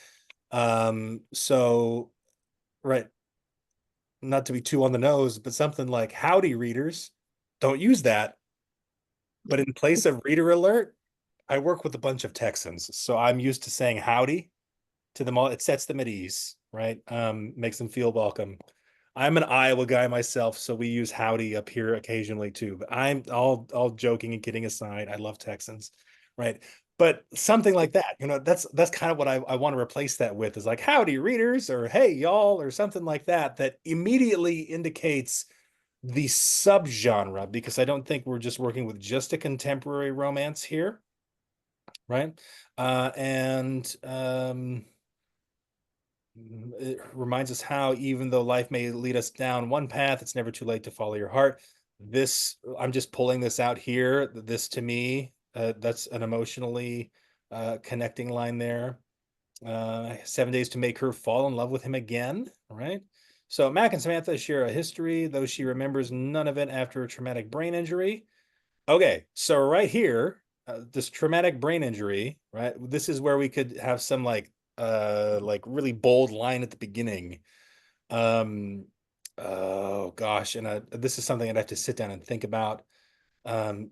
So right, not to be too on the nose, but something like howdy readers, don't use that. But in place of reader alert, I work with a bunch of Texans, so I'm used to saying howdy to them all. It sets them at ease, right? Makes them feel welcome. I'm an Iowa guy myself, so we use howdy up here occasionally too. But I'm all joking and kidding aside. I love Texans, right? But something like that, that's kind of what I want to replace that with is like howdy readers or hey y'all or something like that that immediately indicates the subgenre because I don't think we're just working with just a contemporary romance here, right? And it reminds us how even though life may lead us down one path, it's never too late to follow your heart. This, I'm just pulling this out here. This to me, that's an emotionally connecting line there. 7 days to make her fall in love with him again, right? So Mac and Samantha share a history, though she remembers none of it after a traumatic brain injury. Okay, so right here, this traumatic brain injury, right? This is where we could have some like really bold line at the beginning. Um oh gosh, and this is something I'd have to sit down and think about. Um,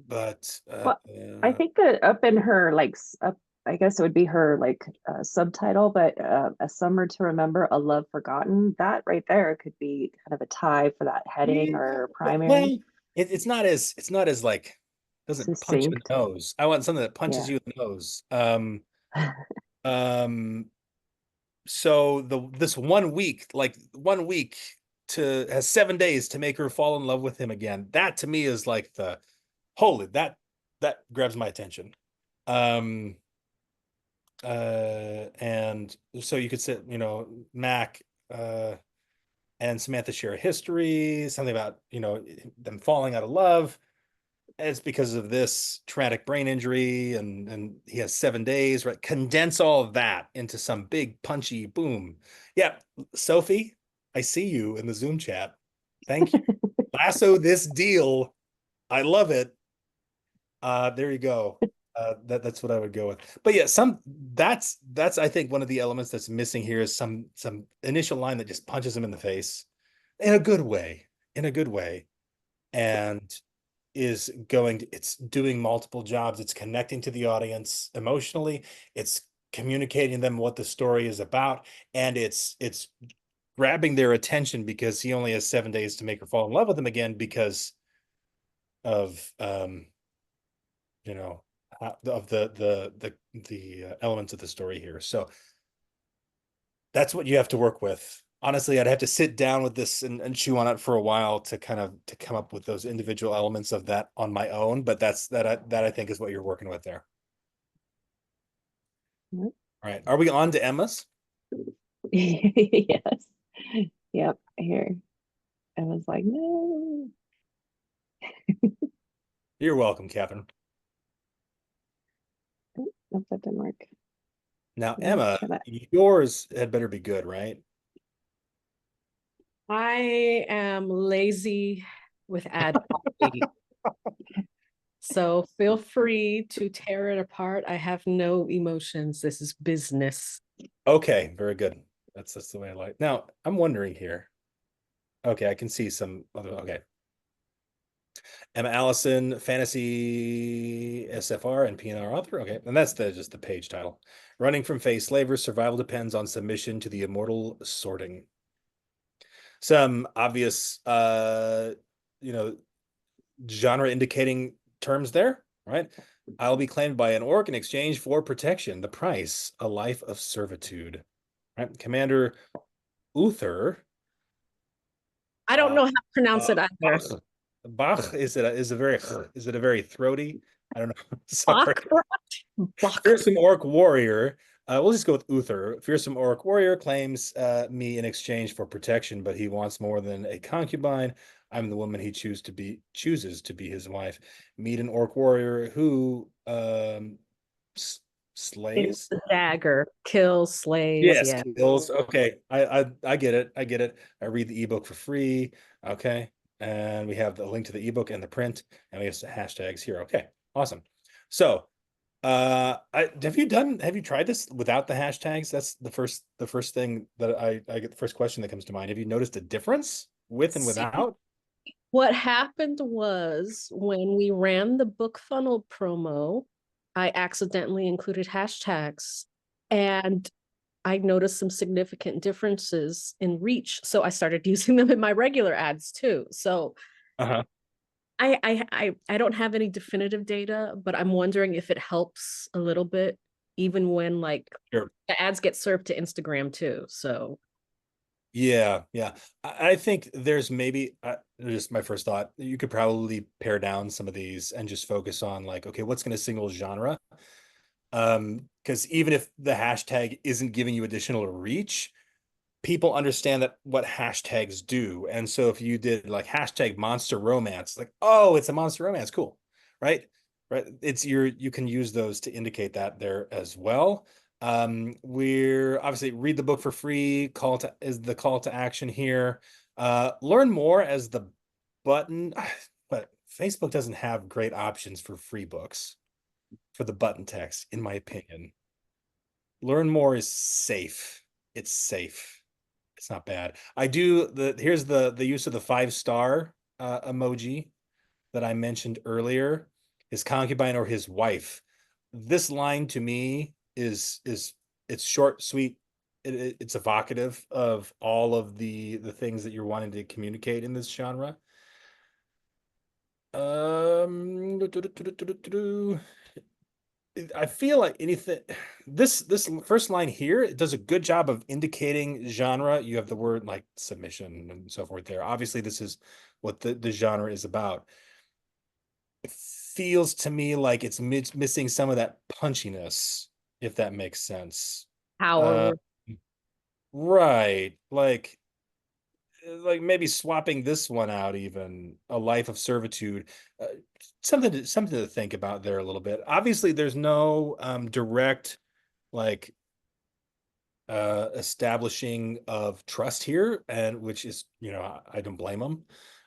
but Well, I think that up in her like up, I guess it would be her like subtitle, but A Summer to Remember, A Love Forgotten. That right there could be kind of a tie for that heading yeah, or primary. well, it's not as like doesn't punch you in Succinct. the nose. I want something that punches Yeah. you in the nose. Um, so this 1 week, like 1 week has 7 days to make her fall in love with him again. That to me is like the holy that grabs my attention. Um, and so you could sit, Mac and Samantha share a history, something about, them falling out of love. It's because of this traumatic brain injury, and he has 7 days, right? Condense all of that into some big punchy boom. Yeah, Sophie, I see you in the Zoom chat. Thank you. Lasso this deal. I love it. There you go. That's what I would go with. But yeah, that's I think one of the elements that's missing here is some initial line that just punches him in the face in a good way, in a good way, and it's doing multiple jobs. It's connecting to the audience emotionally. It's communicating them what the story is about, and it's grabbing their attention because he only has 7 days to make her fall in love with him again because of you know of the elements of the story here. So that's what you have to work with. Honestly, I'd have to sit down with this and chew on it for a while to come up with those individual elements of that on my own. But that I think is what you're working with there. Yep. All right. Are we on to Emma's? Yes. Yep. Here. I was like, no. You're welcome, Catherine. Oh, nope, that didn't work. Now, Yeah, Emma, try that. yours had better be good, right? I am lazy with ad copy. So feel free to tear it apart. I have no emotions. This is business. Okay, very good. That's the way I like. Now, I'm wondering here. Okay, I can see some other. Okay. Emma Allison, fantasy SFR and PNR author. Okay, and that's just the page title. Running from phase slavers, survival depends on submission to the immortal sorting. Some obvious, you know, genre indicating terms there, right? I'll be claimed by an orc in exchange for protection. The price, a life of servitude. Right, Commander Uther. I don't know how to pronounce it either. Bach. Bach is it a very throaty? I don't know. Sorry. Bach. Bach. Fearsome Orc Warrior. We'll just go with Uther. Fearsome Orc Warrior claims me in exchange for protection, but he wants more than a concubine. I'm the woman he chooses to be his wife. Meet an Orc Warrior who It's slays. the dagger. Kills, slays. Yes, Yeah. kills. Okay, I get it. I get it. I read the ebook for free. Okay, and we have the link to the ebook and the print, and we have some hashtags here. Okay, awesome. So have you tried this without the hashtags? That's the first thing that I get, the first question that comes to mind. Have you noticed a difference with and See, without? what happened was when we ran the BookFunnel promo, I accidentally included hashtags and I noticed some significant differences in reach. So I started using them in my regular ads too. So Uh-huh. I don't have any definitive data, but I'm wondering if it helps a little bit, even when like Sure. the ads get served to Instagram too. So Yeah, yeah. I think there's maybe just my first thought. You could probably pare down some of these and just focus on like, okay, what's going to single genre? Because even if the hashtag isn't giving you additional reach, people understand that what hashtags do. And so if you did like hashtag monster romance, like, oh, it's a monster romance, cool, right? Right. You can use those to indicate that there as well. We're obviously read the book for free. Is the call to action here. Learn more as the button, but Facebook doesn't have great options for free books for the button text, in my opinion. Learn more is safe. It's safe. It's not bad. I do here's the use of the 5-star emoji that I mentioned earlier. His concubine or his wife. This line to me is it's short, sweet. It's evocative of all of the things that you're wanting to communicate in this genre. I feel like anything. This first line here, it does a good job of indicating genre. You have the word like submission and so forth there. Obviously, this is what the genre is about. It feels to me like it's missing some of that punchiness, if that makes sense. Uh, Power. right. Like maybe swapping this one out, even a life of servitude. uh, something to think about there a little bit. Obviously there's no direct like establishing of trust here, and which is, I don't blame them,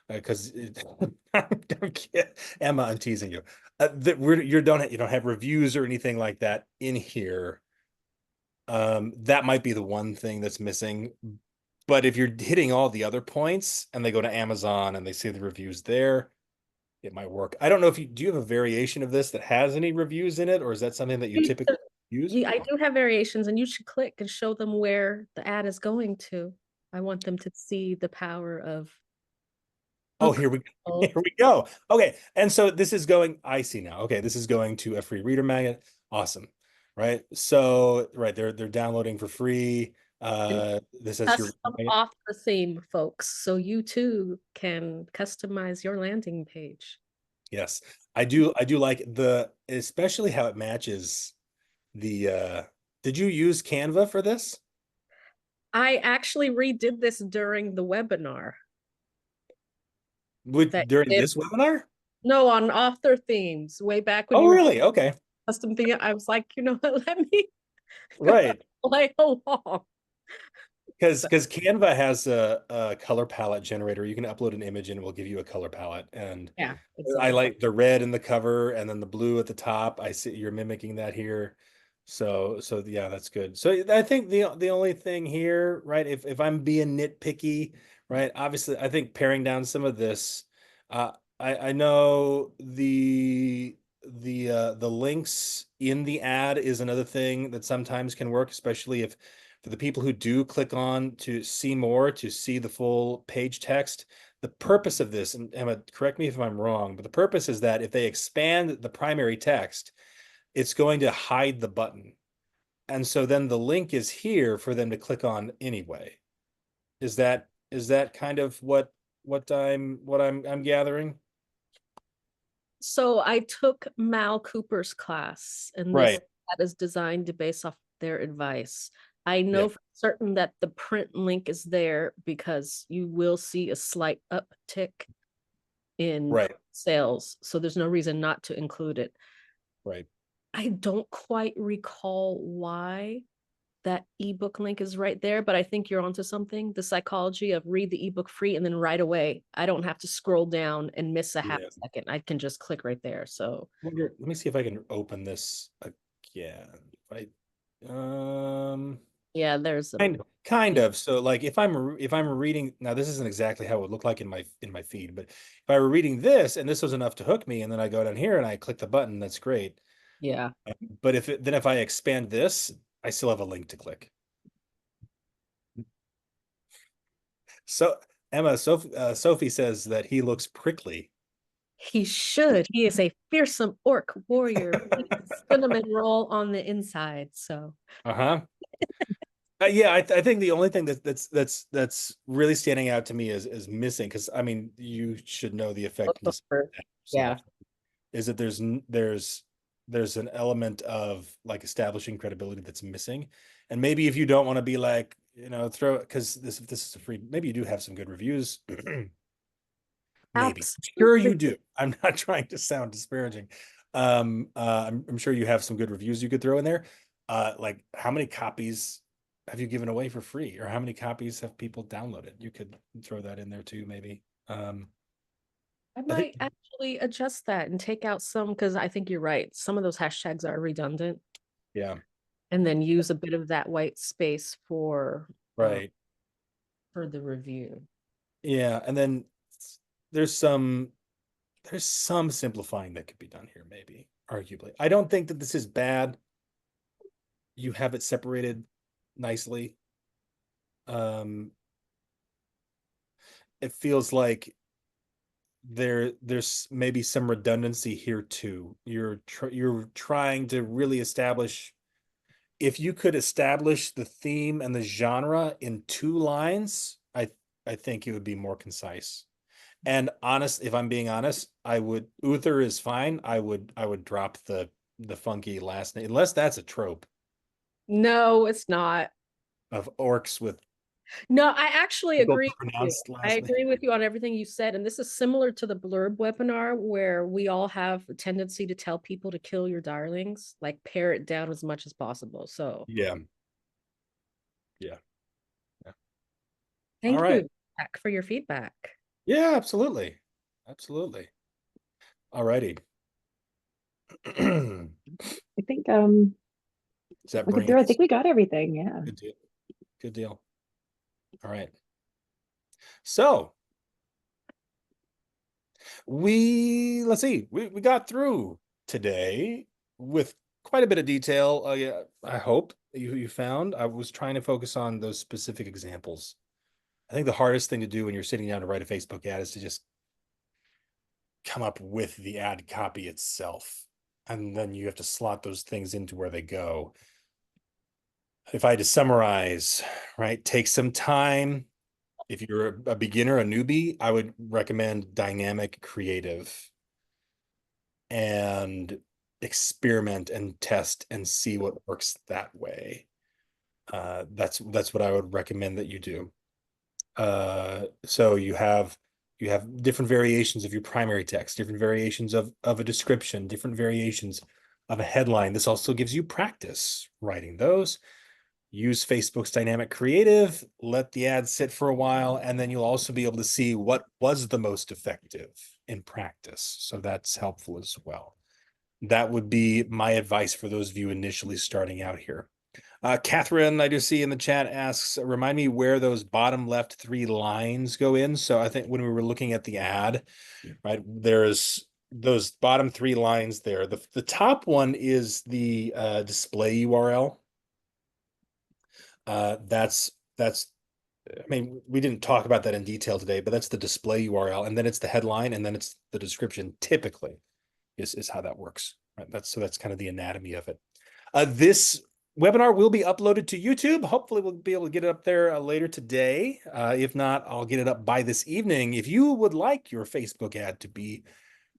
because Emma, I'm teasing you. That you don't have reviews or anything like that in here. That might be the one thing that's missing. But if you're hitting all the other points and they go to Amazon and they see the reviews there, it might work. I don't know if you do you have a variation of this that has any reviews in it, or is that something that you typically use? Yeah, I do have variations, and you should click and show them where the ad is going to. I want them to see the power of Oh, book. here we here we go. Okay, and so this is going. I see now. Okay, this is going to a free reader magnet. Awesome, right? So right, they're downloading for free. And This is your custom off the theme, folks, so you too can customize your landing page. yes. I do like especially how it matches the did you use Canva for this? I actually redid this during the webinar that During did. this webinar? No, on author themes, way back when Oh, you were really? Okay. custom thing. I was like, you know what, let me Right. play along. So, Because Canva has a color palette generator. You can upload an image and it will give you a color palette. And yeah, I exactly. like the red in the cover and then the blue at the top. I see you're mimicking that here. So yeah, that's good. So I think the only thing here, right, if I'm being nitpicky, right, obviously I think paring down some of this, I know the links in the ad is another thing that sometimes can work, especially if for the people who do click on to see more, to see the full page text. The purpose of this, and Emma, correct me if I'm wrong, but the purpose is that if they expand the primary text, it's going to hide the button. And so then the link is here for them to click on anyway. Is that kind of what I'm gathering? so I took Mal Cooper's class, and this Right. that is designed to base off their advice. I Yeah. know for certain that the print link is there because you will see a slight uptick in Right. sales. So there's no reason not to include it. Right. I don't quite recall why that ebook link is right there, but I think you're onto something. The psychology of read the ebook free and then right away, I don't have to scroll down and miss a half Yeah. second. I can just click right there. So Let me see if I can open this again. I yeah, there's a kind of. So like if I'm reading now, this isn't exactly how it would look like in my feed, but if I were reading this and this was enough to hook me, and then I go down here and I click the button, that's great. yeah. But if I expand this, I still have a link to click. So Emma, Sophie says that he looks prickly. He should. He is a fearsome orc warrior with a cinnamon roll on the inside. So Uh-huh. Yeah, I think the only thing that's really standing out to me is missing, because I mean you should know the effectiveness of that yeah. yourself. Is that there's an element of like establishing credibility that's missing, and maybe if you don't want to be like throw because this is a free, maybe you do have some good reviews. Maybe. Sure you Absolutely. do. I'm not trying to sound disparaging. I'm sure you have some good reviews you could throw in there. Like how many copies have you given away for free, or how many copies have people downloaded? You could throw that in there too, maybe. I I think might actually adjust that and take out some because I think you're right. Some of those hashtags are redundant, yeah, and then use a bit of that white space for right. for the review. Yeah, and then there's some simplifying that could be done here, maybe, arguably. I don't think that this is bad. You have it separated nicely. It feels like there's maybe some redundancy here too. You're trying to really establish, if you could establish the theme and the genre in 2 lines, I think it would be more concise. And if I'm being honest, Uther is fine. I would drop the funky last name, unless that's a trope No, it's not. of orcs with No, I actually agree with you. pronounced I last name. agree with you on everything you said. And this is similar to the blurb webinar where we all have a tendency to tell people to kill your darlings, like pare it down as much as possible. So Yeah. thank All right. you Jack, for your feedback. Yeah, absolutely. Absolutely. All righty. Does I think that looking bring through, I us? think we got everything. Yeah. Good deal. Good deal. All right. So let's see, we got through today with quite a bit of detail. Yeah, I hope you found. I was trying to focus on those specific examples. I think the hardest thing to do when you're sitting down to write a Facebook ad is to just come up with the ad copy itself. And then you have to slot those things into where they go. If I had to summarize, right, take some time. If you're a beginner, a newbie, I would recommend dynamic creative and experiment and test and see what works that way. That's what I would recommend that you do. So you have different variations of your primary text, different variations of a description, different variations of a headline. This also gives you practice writing those. Use Facebook's dynamic creative, let the ad sit for a while, and then you'll also be able to see what was the most effective in practice. So that's helpful as well. That would be my advice for those of you initially starting out here. Catherine, I do see in the chat, asks, remind me where those bottom left 3 lines go in. So I think when we were looking at the ad, right, there's those bottom 3 lines there. The top one is the display URL. That's I mean, we didn't talk about that in detail today, but that's the display URL, and then it's the headline, and then it's the description. Typically, is how that works. Right? That's kind of the anatomy of it. This webinar will be uploaded to YouTube. Hopefully, we'll be able to get it up there later today. If not, I'll get it up by this evening. If you would like your Facebook ad to be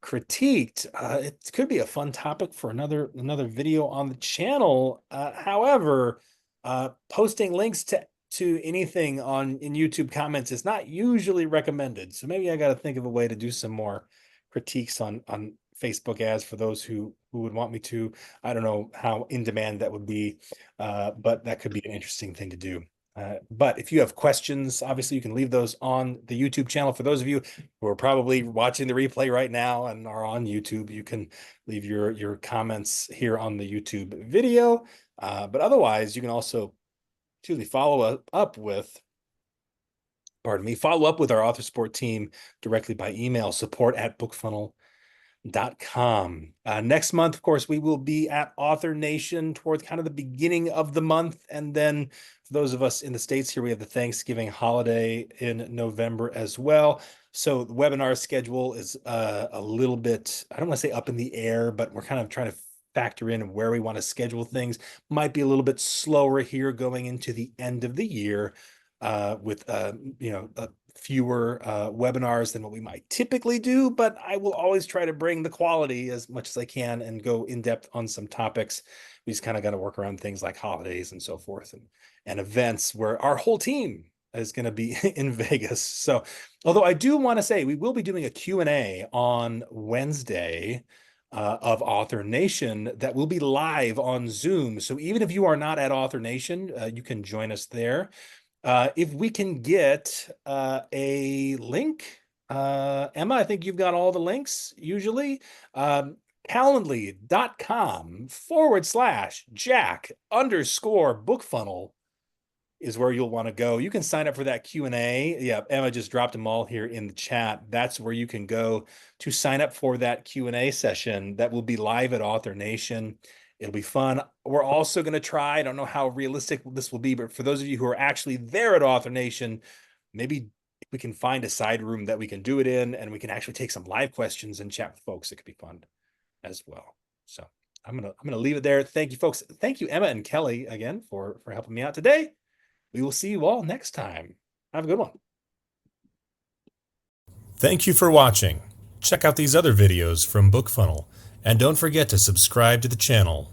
critiqued, it could be a fun topic for another video on the channel. However, posting links to anything in YouTube comments is not usually recommended. So maybe I got to think of a way to do some more critiques on Facebook ads for those who would want me to. I don't know how in demand that would be, but that could be an interesting thing to do. But if you have questions, obviously you can leave those on the YouTube channel. For those of you who are probably watching the replay right now and are on YouTube, you can leave your comments here on the YouTube video. But otherwise, you can also follow up with our author support team directly by email, support@bookfunnel.com. Next month, of course, we will be at Author Nation towards kind of the beginning of the month. And then for those of us in the States here, we have the Thanksgiving holiday in November as well. So the webinar schedule is a little bit, I don't want to say up in the air, but we're kind of trying to factor in where we want to schedule things. Might be a little bit slower here going into the end of the year with fewer webinars than what we might typically do, but I will always try to bring the quality as much as I can and go in depth on some topics. We just kind of got to work around things like holidays and so forth, and events where our whole team is going to be in Vegas. So, although I do want to say we will be doing a Q&A on Wednesday of Author Nation that will be live on Zoom. So even if you are not at Author Nation, you can join us there. If we can get a link, Emma, I think you've got all the links usually. Calendly.com/Jack_BookFunnel is where you'll want to go. You can sign up for that Q&A. Yeah, Emma just dropped them all here in the chat. That's where you can go to sign up for that Q&A session that will be live at Author Nation. It'll be fun. We're also going to try, I don't know how realistic this will be, but for those of you who are actually there at Author Nation, maybe if we can find a side room that we can do it in, and we can actually take some live questions and chat with folks. It could be fun as well. So I'm gonna leave it there. Thank you, folks. Thank you, Emma and Kelly, again for helping me out today. We will see you all next time. Have a good one. Thank you for watching. Check out these other videos from BookFunnel, and don't forget to subscribe to the channel.